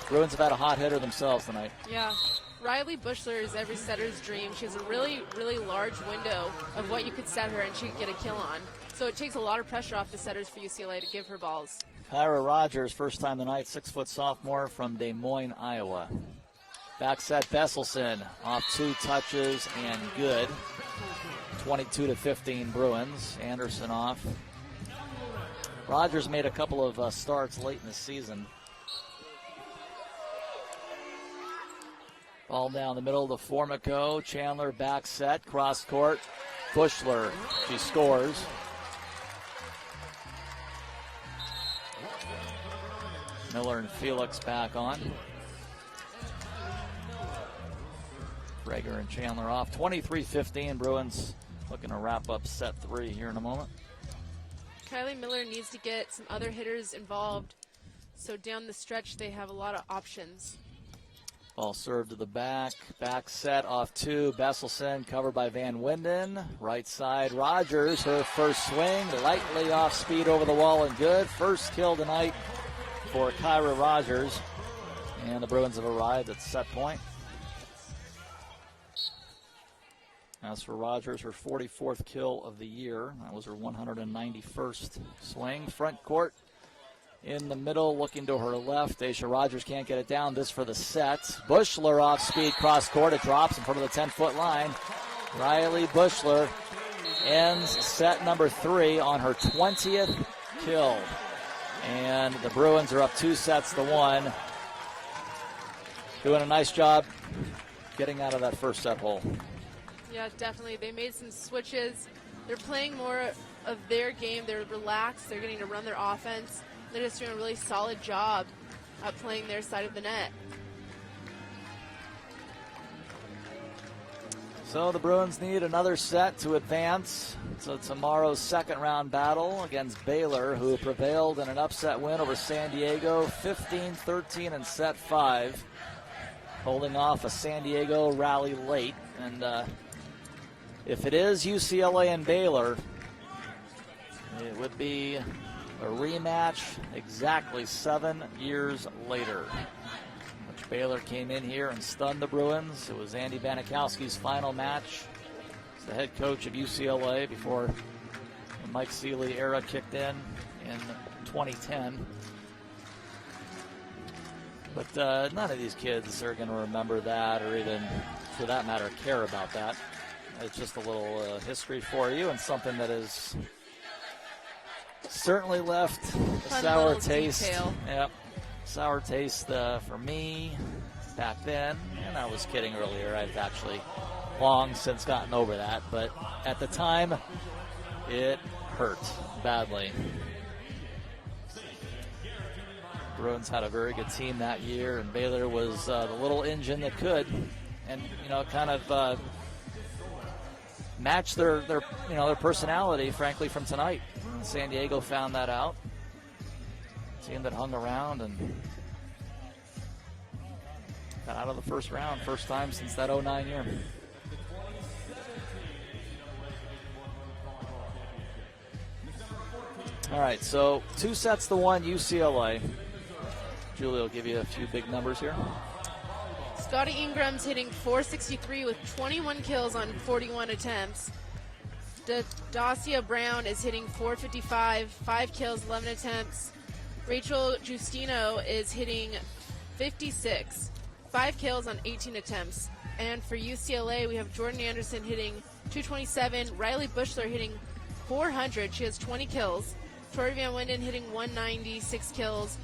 Speaker 1: Bruins have had a hot hitter themselves tonight.
Speaker 2: Yeah. Riley Bushler is every setter's dream. She has a really, really large window of what you could set her and she could get a kill on. So it takes a lot of pressure off the setters for UCLA to give her balls.
Speaker 1: Kyra Rogers, first time tonight, 6-foot sophomore from Des Moines, Iowa. Back set Besselson off 2 touches and good. 22-15 Bruins. Anderson off. Rogers made a couple of starts late in the season. Ball down the middle to Formico. Chandler back set, cross court. Bushler, she scores. Miller and Felix back on. Rager and Chandler off. 23-15, Bruins looking to wrap up set 3 here in a moment.
Speaker 2: Kylie Miller needs to get some other hitters involved, so down the stretch they have a lot of options.
Speaker 1: Ball served to the back set off 2. Besselson covered by Van Winden. Right side, Rogers, her first swing, lightly off speed over the wall and good. First kill tonight for Kyra Rogers. And the Bruins have arrived at set point. As for Rogers, her 44th kill of the year. That was her 191st swing. Front court. In the middle, looking to her left. Aisha Rogers can't get it down. This for the set. Bushler off speed, cross court. It drops in front of the 10-foot line. Riley Bushler ends set number 3 on her 20th kill. And the Bruins are up 2-1. Doing a nice job getting out of that first set hole.
Speaker 2: Yeah, definitely. They made some switches. They're playing more of their game. They're relaxed. They're getting to run their offense. They're just doing a really solid job at playing their side of the net.
Speaker 1: So the Bruins need another set to advance to tomorrow's second round battle against Baylor, who prevailed in an upset win over San Diego, 15-13 in set 5, holding off a San Diego rally late. And if it is UCLA and Baylor, it would be a rematch exactly 7 years later, which Baylor came in here and stunned the Bruins. It was Andy Banikowski's final match as the head coach of UCLA before the Mike Seeley era kicked in 2010. But none of these kids are going to remember that, or even, for that matter, care about that. It's just a little history for you, and something that is certainly left a sour taste. Yep, sour taste for me back then. And I was kidding earlier. I've actually long since gotten over that. But at the time, it hurt badly. Bruins had a very good team that year, and Baylor was the little engine that could, and kind of match their personality, frankly, from tonight. San Diego found that out. Team that hung around and got out of the first round, first time since that 09 year. All right, so 2-1 UCLA. Julie will give you a few big numbers here.
Speaker 2: Scotty Ingram's hitting .463 with 21 kills on 41 attempts. Dacia Brown is hitting .455, 5 kills, 11 attempts. Rachel Justino is hitting .56, 5 kills on 18 attempts. And for UCLA, we have Jordan Anderson hitting .227, Riley Bushler hitting .400, she has 20 kills. Tori Van Winden hitting .190, 6 kills.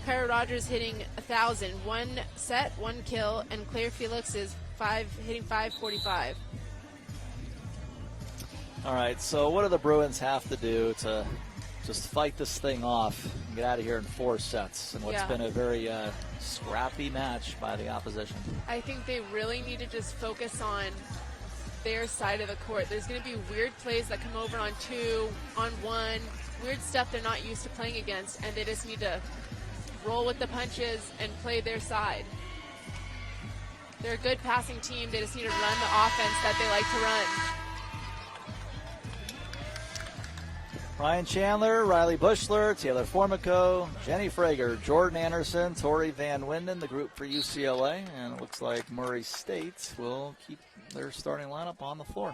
Speaker 2: Kyra Rogers hitting 1,000, 1 set, 1 kill, and Claire Felix is hitting .545.
Speaker 1: All right, so what do the Bruins have to do to just fight this thing off and get out of here in 4 sets in what's been a very scrappy match by the opposition?
Speaker 2: I think they really need to just focus on their side of the court. There's going to be weird plays that come over on 2, on 1, weird stuff they're not used to playing against, and they just need to roll with the punches and play their side. They're a good passing team. They just need to run the offense that they like to run.
Speaker 1: Ryan Chandler, Riley Bushler, Taylor Formico, Jenny Frager, Jordan Anderson, Tori Van Winden, the group for UCLA. And it looks like Murray State will keep their starting lineup on the floor.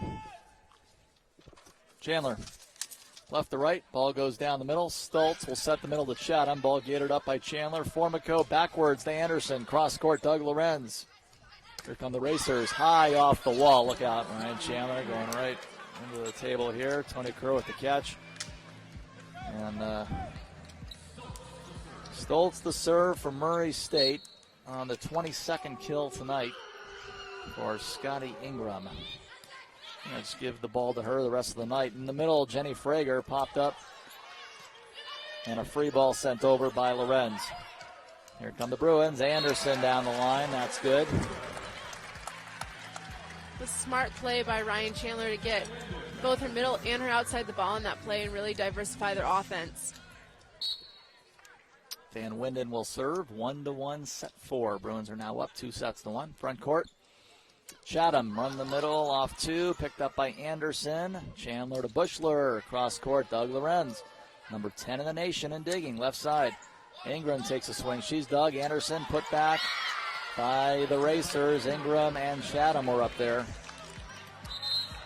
Speaker 1: Chandler, left to right, ball goes down the middle. Stultz will set the middle to Chatham. Ball gated up by Chandler. Formico backwards to Anderson. Cross court, Doug Lorenz. Here come the racers, high off the wall. Look out, Ryan Chandler going right into the table here. Tony Crow with the catch. And Stultz the serve for Murray State on the 22nd kill tonight. for Scotty Ingram. Let's give the ball to her the rest of the night. In the middle, Jenny Frager popped up. And a free ball sent over by Lorenz. Here come the Bruins. Anderson down the line. That's good.
Speaker 2: A smart play by Ryan Chandler to get both her middle and her outside the ball in that play and really diversify their offense.
Speaker 1: Van Winden will serve. 1-1 set 4. Bruins are now up 2-1. Front court. Chatham run the middle off 2. Picked up by Anderson. Chandler to Bushler. Cross court. Doug Lorenz. Number 10 in the nation and digging. Left side. Ingram takes a swing. She's dug. Anderson put back by the Racers. Ingram and Chatham were up there.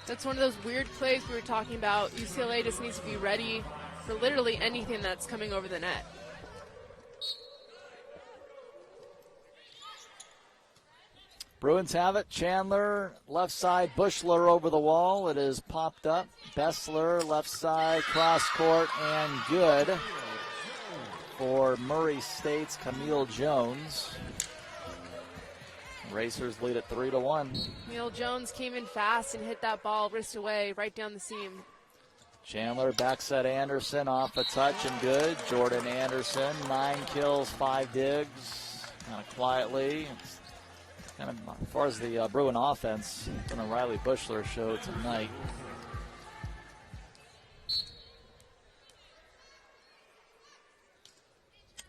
Speaker 2: That's one of those weird plays we were talking about. UCLA just needs to be ready for literally anything that's coming over the net.
Speaker 1: Bruins have it. Chandler, left side, Bushler over the wall. It is popped up. Bessler, left side, cross court, and good for Murray State's Camille Jones. Racers lead at 3-1.
Speaker 2: Camille Jones came in fast and hit that ball wrist away right down the seam.
Speaker 1: Chandler back set Anderson off a touch and good. Jordan Anderson, 9 kills, 5 digs. Kind of quietly. Kind of, as far as the Bruin offense, gonna Riley Bushler show tonight.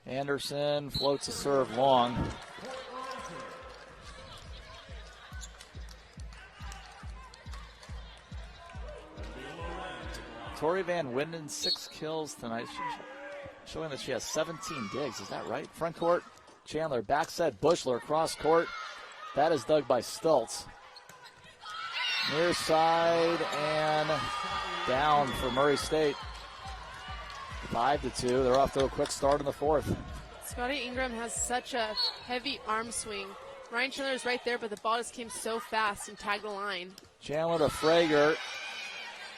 Speaker 1: Anderson floats a serve long. Tori Van Winden, 6 kills tonight. Showing that she has 17 digs. Is that right? Front court, Chandler back set, Bushler cross court. That is dug by Stultz. Near side and down for Murray State. 5-2. They're off to a quick start in the fourth.
Speaker 2: Scotty Ingram has such a heavy arm swing. Ryan Chandler is right there, but the ball just came so fast and tagged the line.
Speaker 1: Chandler to Frager.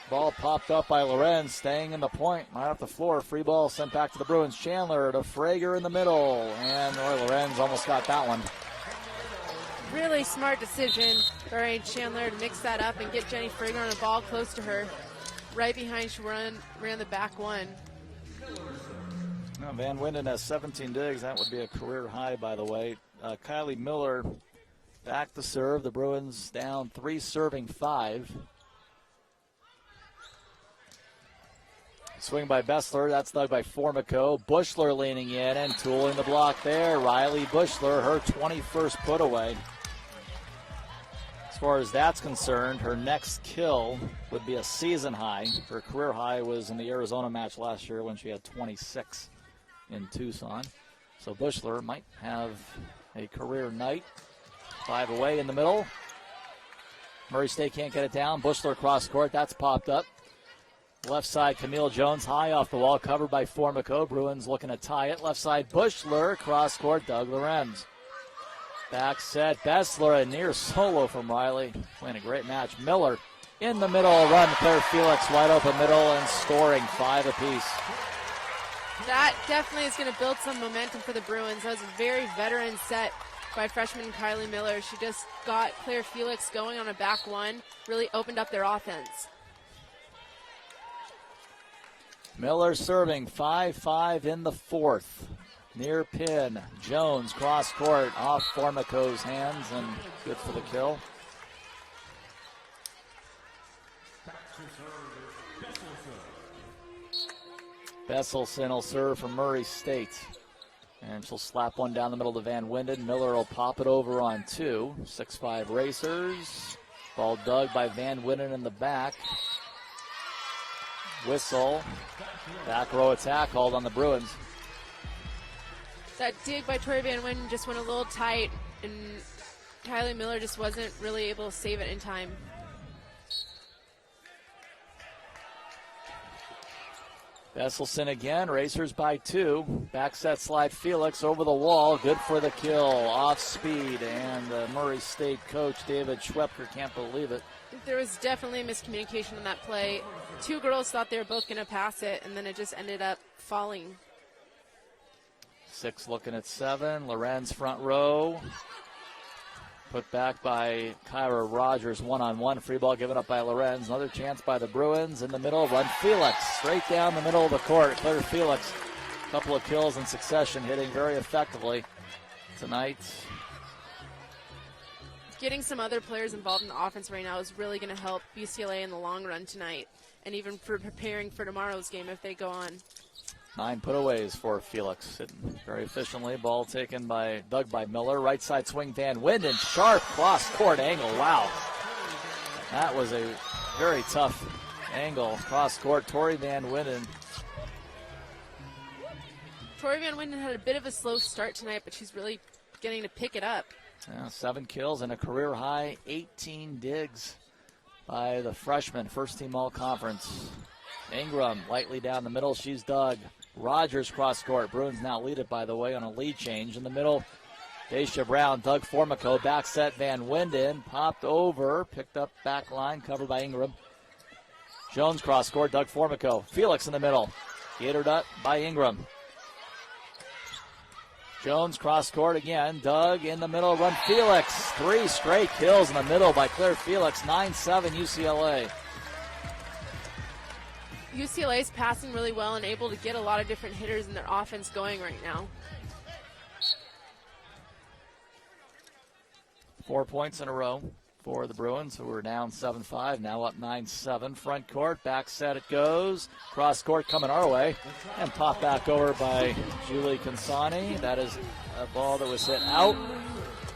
Speaker 1: Ball popped up by Lorenz, staying in the point, right off the floor. Free ball sent back to the Bruins. Chandler to Frager in the middle, and Roy Lorenz almost got that one.
Speaker 2: Really smart decision by Ryan Chandler to mix that up and get Jenny Frager on a ball close to her. Right behind, she ran the back one.
Speaker 1: Now, Van Winden has 17 digs. That would be a career high, by the way. Kylie Miller back to serve. The Bruins down 3, serving 5. Swing by Bessler. That's dug by Formico. Bushler leaning in and tooling the block there. Riley Bushler, her 21st put away. As far as that's concerned, her next kill would be a season high. Her career high was in the Arizona match last year when she had 26 in Tucson. So Bushler might have a career night. 5 away in the middle. Murray State can't get it down. Bushler cross court. That's popped up. Left side, Camille Jones, high off the wall, covered by Formico. Bruins looking to tie it. Left side, Bushler, cross court, Doug Lorenz. Back set, Bessler, a near solo from Riley. Playing a great match. Miller in the middle, run, Claire Felix, wide open middle, and scoring 5 apiece.
Speaker 2: That definitely is going to build some momentum for the Bruins. That was a very veteran set by freshman Kylie Miller. She just got Claire Felix going on a back one, really opened up their offense.
Speaker 1: Miller serving 5-5 in the fourth. Near pin. Jones cross court off Formico's hands and good for the kill. Besselson will serve for Murray State. And she'll slap one down the middle to Van Winden. Miller will pop it over on 2. 6-5 Racers. Ball dug by Van Winden in the back. Whistle. Back row attack called on the Bruins.
Speaker 2: That dig by Tori Van Winden just went a little tight, and Kylie Miller just wasn't really able to save it in time.
Speaker 1: Besselson again, Racers by 2. Back set slide Felix over the wall, good for the kill, off speed, and the Murray State coach David Schwepker can't believe it.
Speaker 2: There was definitely a miscommunication on that play. 2 girls thought they were both going to pass it, and then it just ended up falling.
Speaker 1: 6 looking at 7. Lorenz front row. Put back by Kyra Rogers, one-on-one. Free ball given up by Lorenz. Another chance by the Bruins in the middle. Run Felix straight down the middle of the court. Claire Felix, a couple of kills in succession, hitting very effectively tonight.
Speaker 2: Getting some other players involved in the offense right now is really going to help UCLA in the long run tonight, and even for preparing for tomorrow's game if they go on.
Speaker 1: 9 putaways for Felix. Hitting very efficiently. Ball taken by Doug by Miller. Right side swing, Van Winden. Sharp cross-court angle. Wow. That was a very tough angle. Cross-court, Tori Van Winden.
Speaker 2: Tori Van Winden had a bit of a slow start tonight, but she's really getting to pick it up.
Speaker 1: 7 kills and a career high 18 digs by the freshman. First team all-conference. Ingram lightly down the middle. She's dug. Rogers cross-court. Bruins now lead it, by the way, on a lead change. In the middle, Daisha Brown, Doug Formico. Back set, Van Winden. Popped over. Picked up back line. Covered by Ingram. Jones cross-court. Doug Formico. Felix in the middle. Gathered up by Ingram. Jones cross-court again. Doug in the middle. Run Felix. 3 straight kills in the middle by Claire Felix. 9-7 UCLA.
Speaker 2: UCLA is passing really well and able to get a lot of different hitters in their offense going right now.
Speaker 1: 4 points in a row for the Bruins, who are down 7-5, now up 9-7. Front court, back set it goes. Cross court coming our way. And popped back over by Julie Consani. That is a ball that was hit out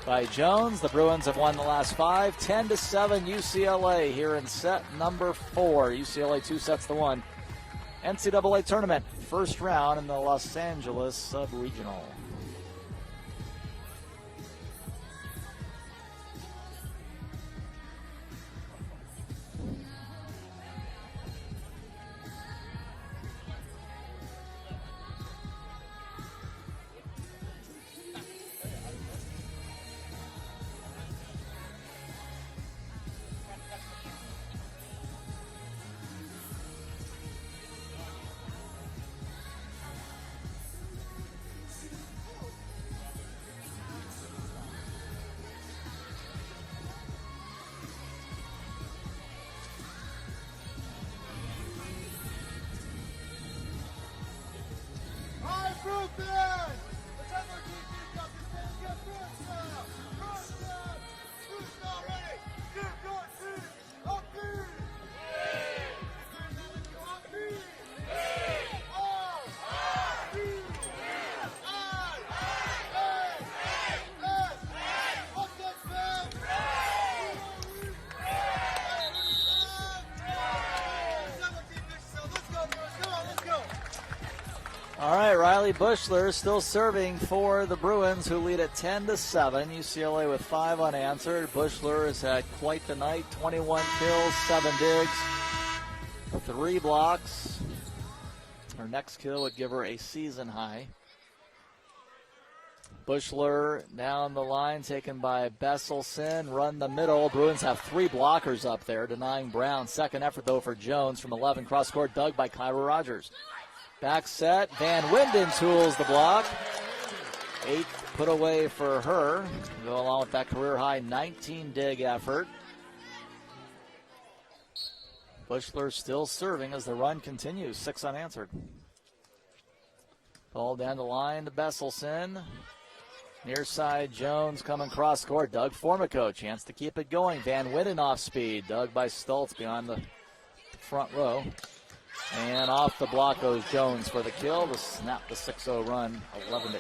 Speaker 1: by Jones. The Bruins have won the last 5. 10-7 UCLA here in set number 4. UCLA 2-1. NCAA tournament, first round in the Los Angeles Sub-Regional. All right, Riley Bushler is still serving for the Bruins, who lead at 10-7. UCLA with 5 unanswered. Bushler has had quite the night. 21 kills, 7 digs, 3 blocks. Her next kill would give her a season high. Bushler down the line, taken by Besselson. Run the middle. Bruins have 3 blockers up there, denying Brown. Second effort, though, for Jones from 11. Cross-court dug by Kyra Rogers. Back set, Van Winden tools the block. 8 put away for her. Go along with that career high 19 dig effort. Bushler still serving as the run continues. 6 unanswered. Ball down the line to Besselson. Near side, Jones coming cross court. Doug Formico, chance to keep it going. Van Winden off speed. Dug by Stoltz behind the front row. And off the block goes Jones for the kill to snap the 6-0 run, 11-8.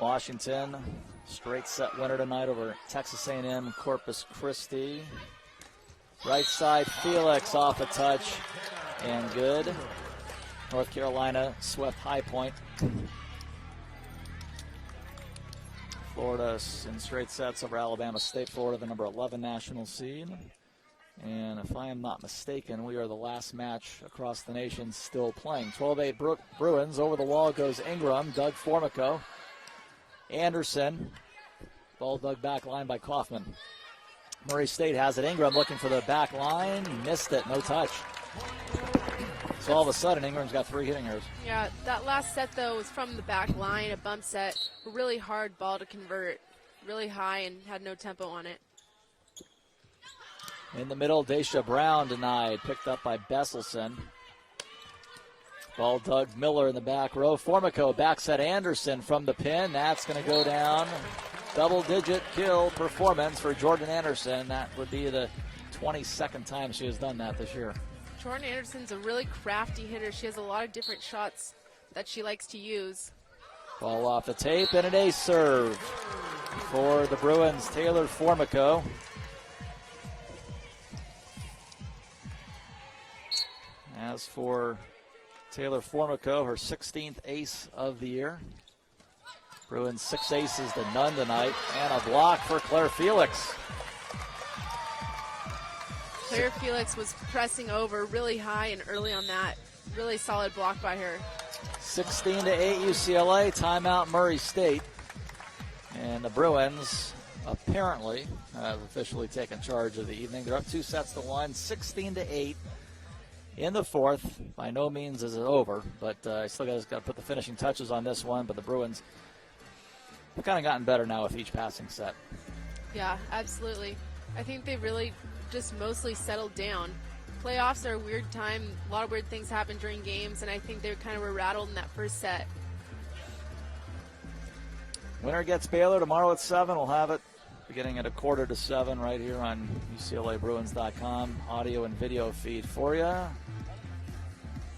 Speaker 1: Washington, straight set winner tonight over Texas A&M Corpus Christi. Right side, Felix off a touch and good. North Carolina swept High Point. Florida in straight sets over Alabama State. Florida, the number 11 national seed. And if I am not mistaken, we are the last match across the nation still playing. 12-8 Bruins. Over the wall goes Ingram. Doug Formico. Anderson. Ball dug back line by Kaufman. Murray State has it. Ingram looking for the back line. Missed it. No touch. So all of a sudden, Ingram's got 3 hitting errors.
Speaker 2: Yeah, that last set, though, was from the back line, a bump set, a really hard ball to convert, really high and had no tempo on it.
Speaker 1: In the middle, Daisha Brown denied, picked up by Besselson. Ball dug Miller in the back row. Formico backs at Anderson from the pin. That's going to go down. Double-digit kill performance for Jordan Anderson. That would be the 22nd time she has done that this year.
Speaker 2: Jordan Anderson's a really crafty hitter. She has a lot of different shots that she likes to use.
Speaker 1: Ball off the tape and an ace serve for the Bruins, Taylor Formico. As for Taylor Formico, her 16th ace of the year. Bruins 6 aces to none tonight, and a block for Claire Felix.
Speaker 2: Claire Felix was pressing over really high and early on that. Really solid block by her.
Speaker 1: 16-8 UCLA, timeout Murray State. And the Bruins apparently have officially taken charge of the evening. They're up 2-1, 16-8 in the fourth. By no means is it over, but I still got to put the finishing touches on this one. But the Bruins have kind of gotten better now with each passing set.
Speaker 2: Yeah, absolutely. I think they really just mostly settled down. Playoffs are a weird time. A lot of weird things happen during games, and I think they kind of were rattled in that first set.
Speaker 1: Winner gets Baylor tomorrow at 7. We'll have it beginning at 6:45 right here on UCLABruins.com. Audio and video feed for you.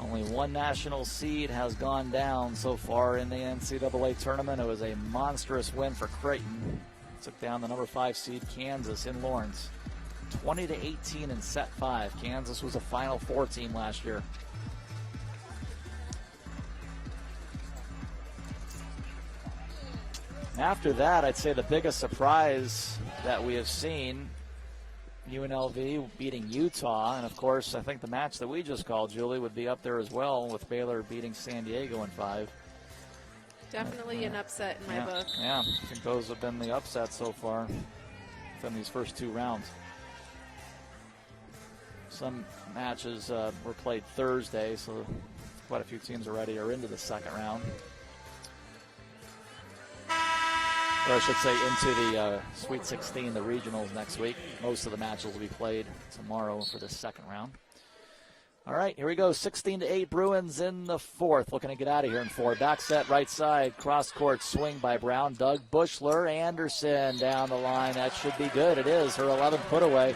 Speaker 1: Only one national seed has gone down so far in the NCAA tournament. It was a monstrous win for Creighton. Took down the number 5 seed Kansas in Lawrence. 20-18 in set 5. Kansas was a Final Four team last year. After that, I'd say the biggest surprise that we have seen, UNLV beating Utah. And, of course, I think the match that we just called, Julie, would be up there as well, with Baylor beating San Diego in 5.
Speaker 2: Definitely an upset in my book.
Speaker 1: Yeah, I think those have been the upsets so far from these first 2 rounds. Some matches were played Thursday, so quite a few teams already are into the second round. Or I should say into the Sweet 16, the regionals next week. Most of the matches will be played tomorrow for the second round. All right, here we go. 16-8 Bruins in the fourth. Looking to get out of here in 4. Back set right side. Cross-court swing by Brown. Doug Bushler. Anderson down the line. That should be good. It is her 11th put away.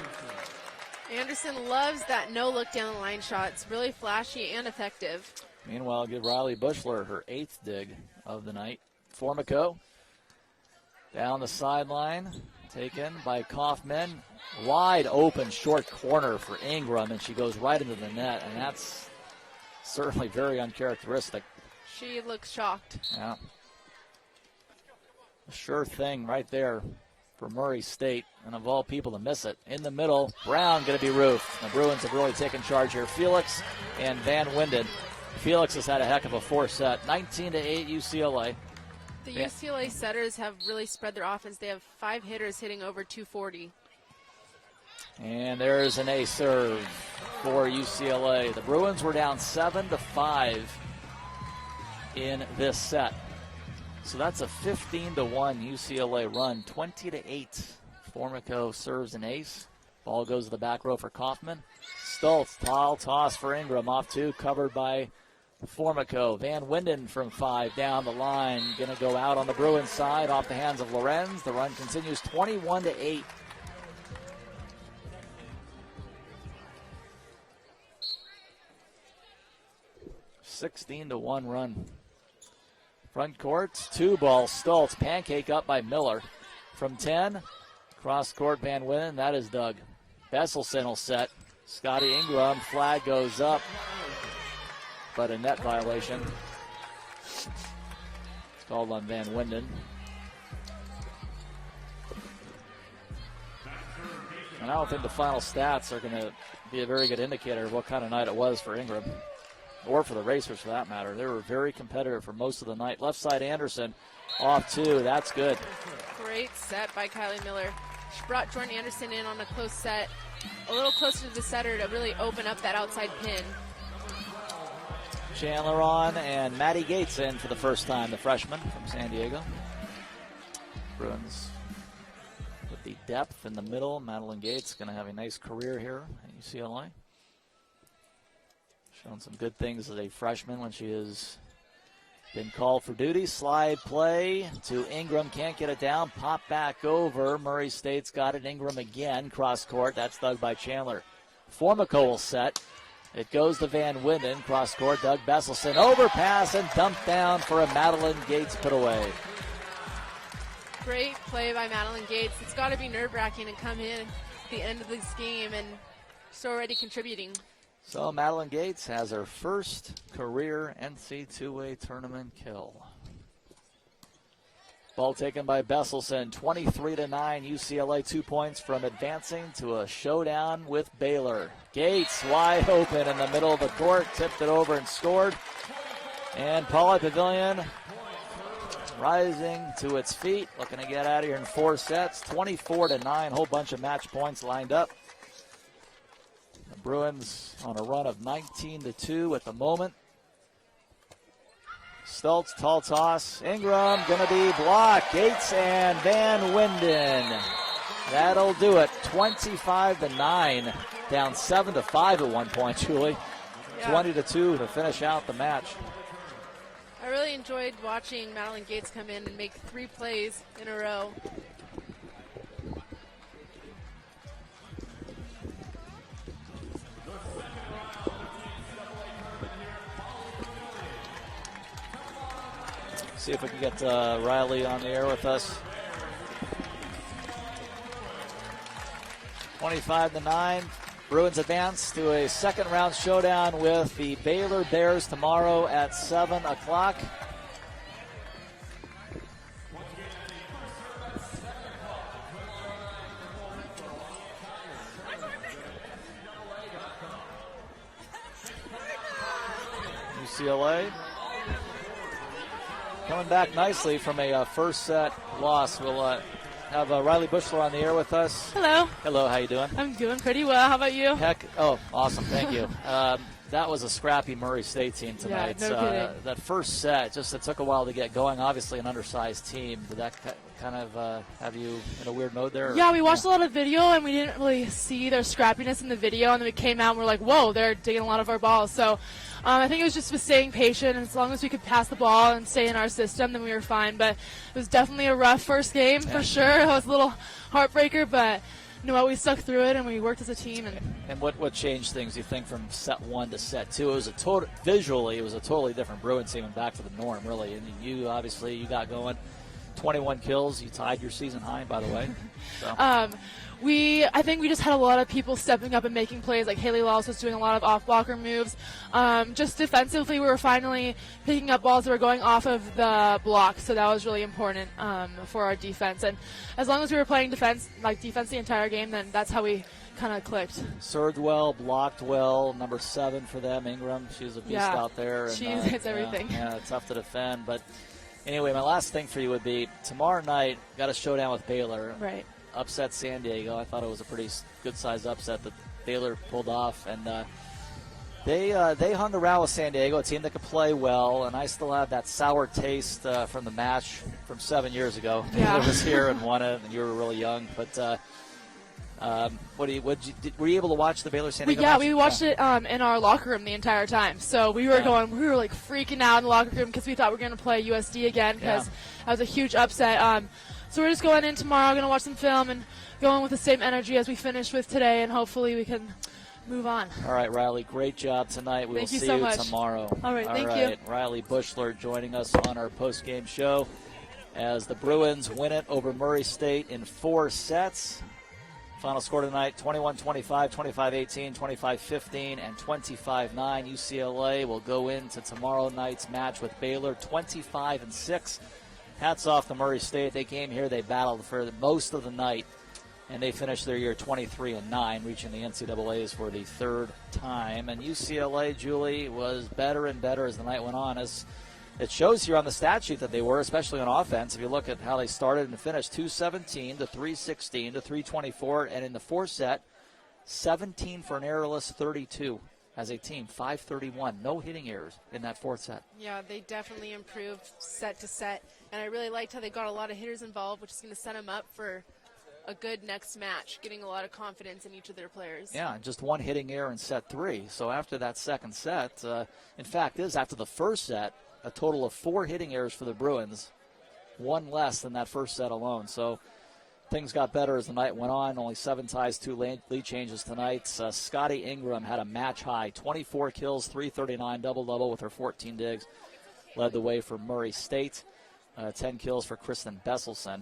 Speaker 2: Anderson loves that no-look down the line shot. It's really flashy and effective.
Speaker 1: Meanwhile, give Riley Bushler her 8th dig of the night. Formico down the sideline. Taken by Kaufman. Wide open short corner for Ingram, and she goes right into the net, and that's certainly very uncharacteristic.
Speaker 2: She looks shocked.
Speaker 1: Yeah. A sure thing right there for Murray State, and of all people to miss it. In the middle, Brown going to be roofed. The Bruins have really taken charge here. Felix and Van Winden. Felix has had a heck of a 4 set. 19-8 UCLA.
Speaker 2: The UCLA setters have really spread their offense. They have 5 hitters hitting over 240.
Speaker 1: And there's an ace serve for UCLA. The Bruins were down 7-5 in this set. So that's a 15-1 UCLA run. 20-8. Formico serves an ace. Ball goes to the back row for Kaufman. Stoltz, tall toss for Ingram. Off 2, covered by Formico. Van Winden from 5 down the line. Going to go out on the Bruins side off the hands of Lorenz. The run continues 21-8. $16-1 run. Front court, 2 ball. Stoltz, pancake up by Miller. From 10, cross court Van Winden. That is Doug. Besselson will set. Scotty Ingram, flag goes up, but a net violation. It's called on Van Winden. And I don't think the final stats are going to be a very good indicator of what kind of night it was for Ingram, or for the Racers for that matter. They were very competitive for most of the night. Left side Anderson, off 2. That's good.
Speaker 2: Great set by Kylie Miller. She brought Jordan Anderson in on a close set, a little closer to the setter to really open up that outside pin.
Speaker 1: Chandler on, and Maddie Gates in for the first time, the freshman from San Diego. Bruins with the depth in the middle. Madeline Gates going to have a nice career here at UCLA. Shown some good things as a freshman when she has been called for duty. Slide play to Ingram. Can't get it down. Pop back over. Murray State's got it. Ingram again. Cross court. That's dug by Chandler. Formico will set. It goes to Van Winden. Cross court. Doug Besselson. Overpass and dumped down for a Madeline Gates put away.
Speaker 2: Great play by Madeline Gates. It's got to be nerve-wracking to come in at the end of this game and she's already contributing.
Speaker 1: So Madeline Gates has her first career NCAA tournament kill. Ball taken by Besselson, 23-9. UCLA 2 points from advancing to a showdown with Baylor. Gates wide open in the middle of the court, tipped it over and scored. And Paula Pavilion rising to its feet, looking to get out of here in 4 sets. 24-9, whole bunch of match points lined up. The Bruins on a run of 19-2 at the moment. Stultz, tall toss. Ingram going to be blocked. Gates and Van Winden. That'll do it. 25-9. Down 7-5 at one point, Julie. Yeah. 20-2 to finish out the match.
Speaker 2: I really enjoyed watching Madeline Gates come in and make 3 plays in a row.
Speaker 1: See if we can get Riley on the air with us. 25-9. Bruins advance to a second round showdown with the Baylor Bears tomorrow at 7 o'clock. UCLA coming back nicely from a first set loss. We'll have Riley Bushler on the air with us.
Speaker 2: Hello.
Speaker 1: Hello, how you doing?
Speaker 2: I'm doing pretty well. How about you?
Speaker 1: Awesome, thank you. That was a scrappy Murray State team tonight.
Speaker 2: Yeah, no kidding.
Speaker 1: That first set, it took a while to get going. Obviously an undersized team. Did that kind of have you in a weird mode there?
Speaker 2: Yeah, we watched a lot of video, and we didn't really see their scrappiness in the video, and then we came out and we're like, whoa, they're digging a lot of our balls. So I think it was just staying patient, and as long as we could pass the ball and stay in our system, then we were fine. But it was definitely a rough first game for sure. It was a little heartbreaker, but you know what, we stuck through it and we worked as a team.
Speaker 1: And what changed things, you think, from set 1 to set 2? It was visually, it was a totally different Bruins team and back to the norm, really. And you got going. 21 kills. You tied your season high, by the way. So.
Speaker 2: I think we just had a lot of people stepping up and making plays. Like Haley Laws was doing a lot of off-blocker moves. Just defensively, we were finally picking up balls that were going off of the block, so that was really important for our defense. And as long as we were playing defense the entire game, then that's how we kind of clicked.
Speaker 1: Served well, blocked well. Number 7 for them, Ingram. She's a beast out there. And,
Speaker 2: she hits everything.
Speaker 1: Yeah, tough to defend. But anyway, my last thing for you would be tomorrow night, got a showdown with Baylor.
Speaker 2: Right.
Speaker 1: Upset San Diego. I thought it was a pretty good-sized upset that Baylor pulled off. And they hung around with San Diego, a team that could play well. And I still have that sour taste from the match from 7 years ago.
Speaker 2: Yeah.
Speaker 1: Baylor was here and won it, and you were really young. But were you able to watch the Baylor San Diego match?
Speaker 2: We watched it in our locker room the entire time. So we were like freaking out in the locker room because we thought we were going to play USD again because that was a huge upset. So we're just going in tomorrow, going to watch some film and going with the same energy as we finished with today, and hopefully we can move on.
Speaker 1: All right, Riley, great job tonight. We'll see you tomorrow.
Speaker 2: All right, thank you.
Speaker 1: Riley Bushler joining us on our post-game show as the Bruins win it over Murray State in 4 sets. Final score tonight, 21-25, 25-18, 25-15, and 25-9. UCLA will go into tomorrow night's match with Baylor 25-6. Hats off to Murray State. They came here, they battled for most of the night, and they finished their year 23-9, reaching the NCAAs for the 3rd time. And UCLA, Julie, was better and better as the night went on. As it shows here on the stat sheet that they were, especially on offense. If you look at how they started and finished, 217 to 316 to 324, and in the 4th set, 17 for an errorless 32. as a team. 531, no hitting errors in that fourth set.
Speaker 2: Yeah, they definitely improved set to set, and I really liked how they got a lot of hitters involved, which is going to set them up for a good next match, getting a lot of confidence in each of their players.
Speaker 1: Yeah, and just one hitting error in set 3. So after that second set, in fact, after the first set, a total of 4 hitting errors for the Bruins, one less than that first set alone. So things got better as the night went on. Only 7 ties, 2 lead changes tonight. Scotty Ingram had a match high, 24 kills, 339 double-double with her 14 digs. Led the way for Murray State. 10 kills for Kristen Besselson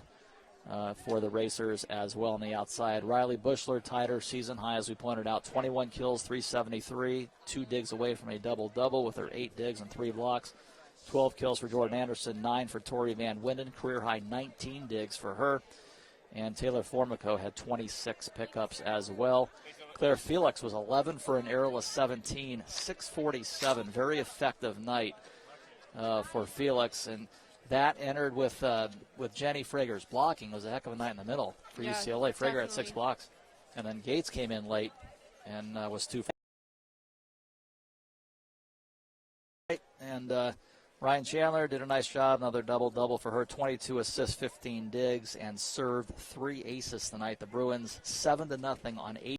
Speaker 1: for the Racers as well on the outside. Riley Bushler tied her season high, as we pointed out, 21 kills, 373, 2 digs away from a double-double with her 8 digs and 3 blocks. 12 kills for Jordan Anderson, 9 for Tori Van Winden, career high 19 digs for her. And Taylor Formico had 26 pickups as well. Claire Felix was 11 for an errorless 17, 647. Very effective night for Felix. And that entered with Jenny Frager's blocking. It was a heck of a night in the middle for UCLA. Frager had 6 blocks. And then Gates came in late and was 2. And Ryan Chandler did a nice job, another double-double for her, 22 assists, 15 digs, and served 3 aces tonight. The Bruins 7-0 on 8.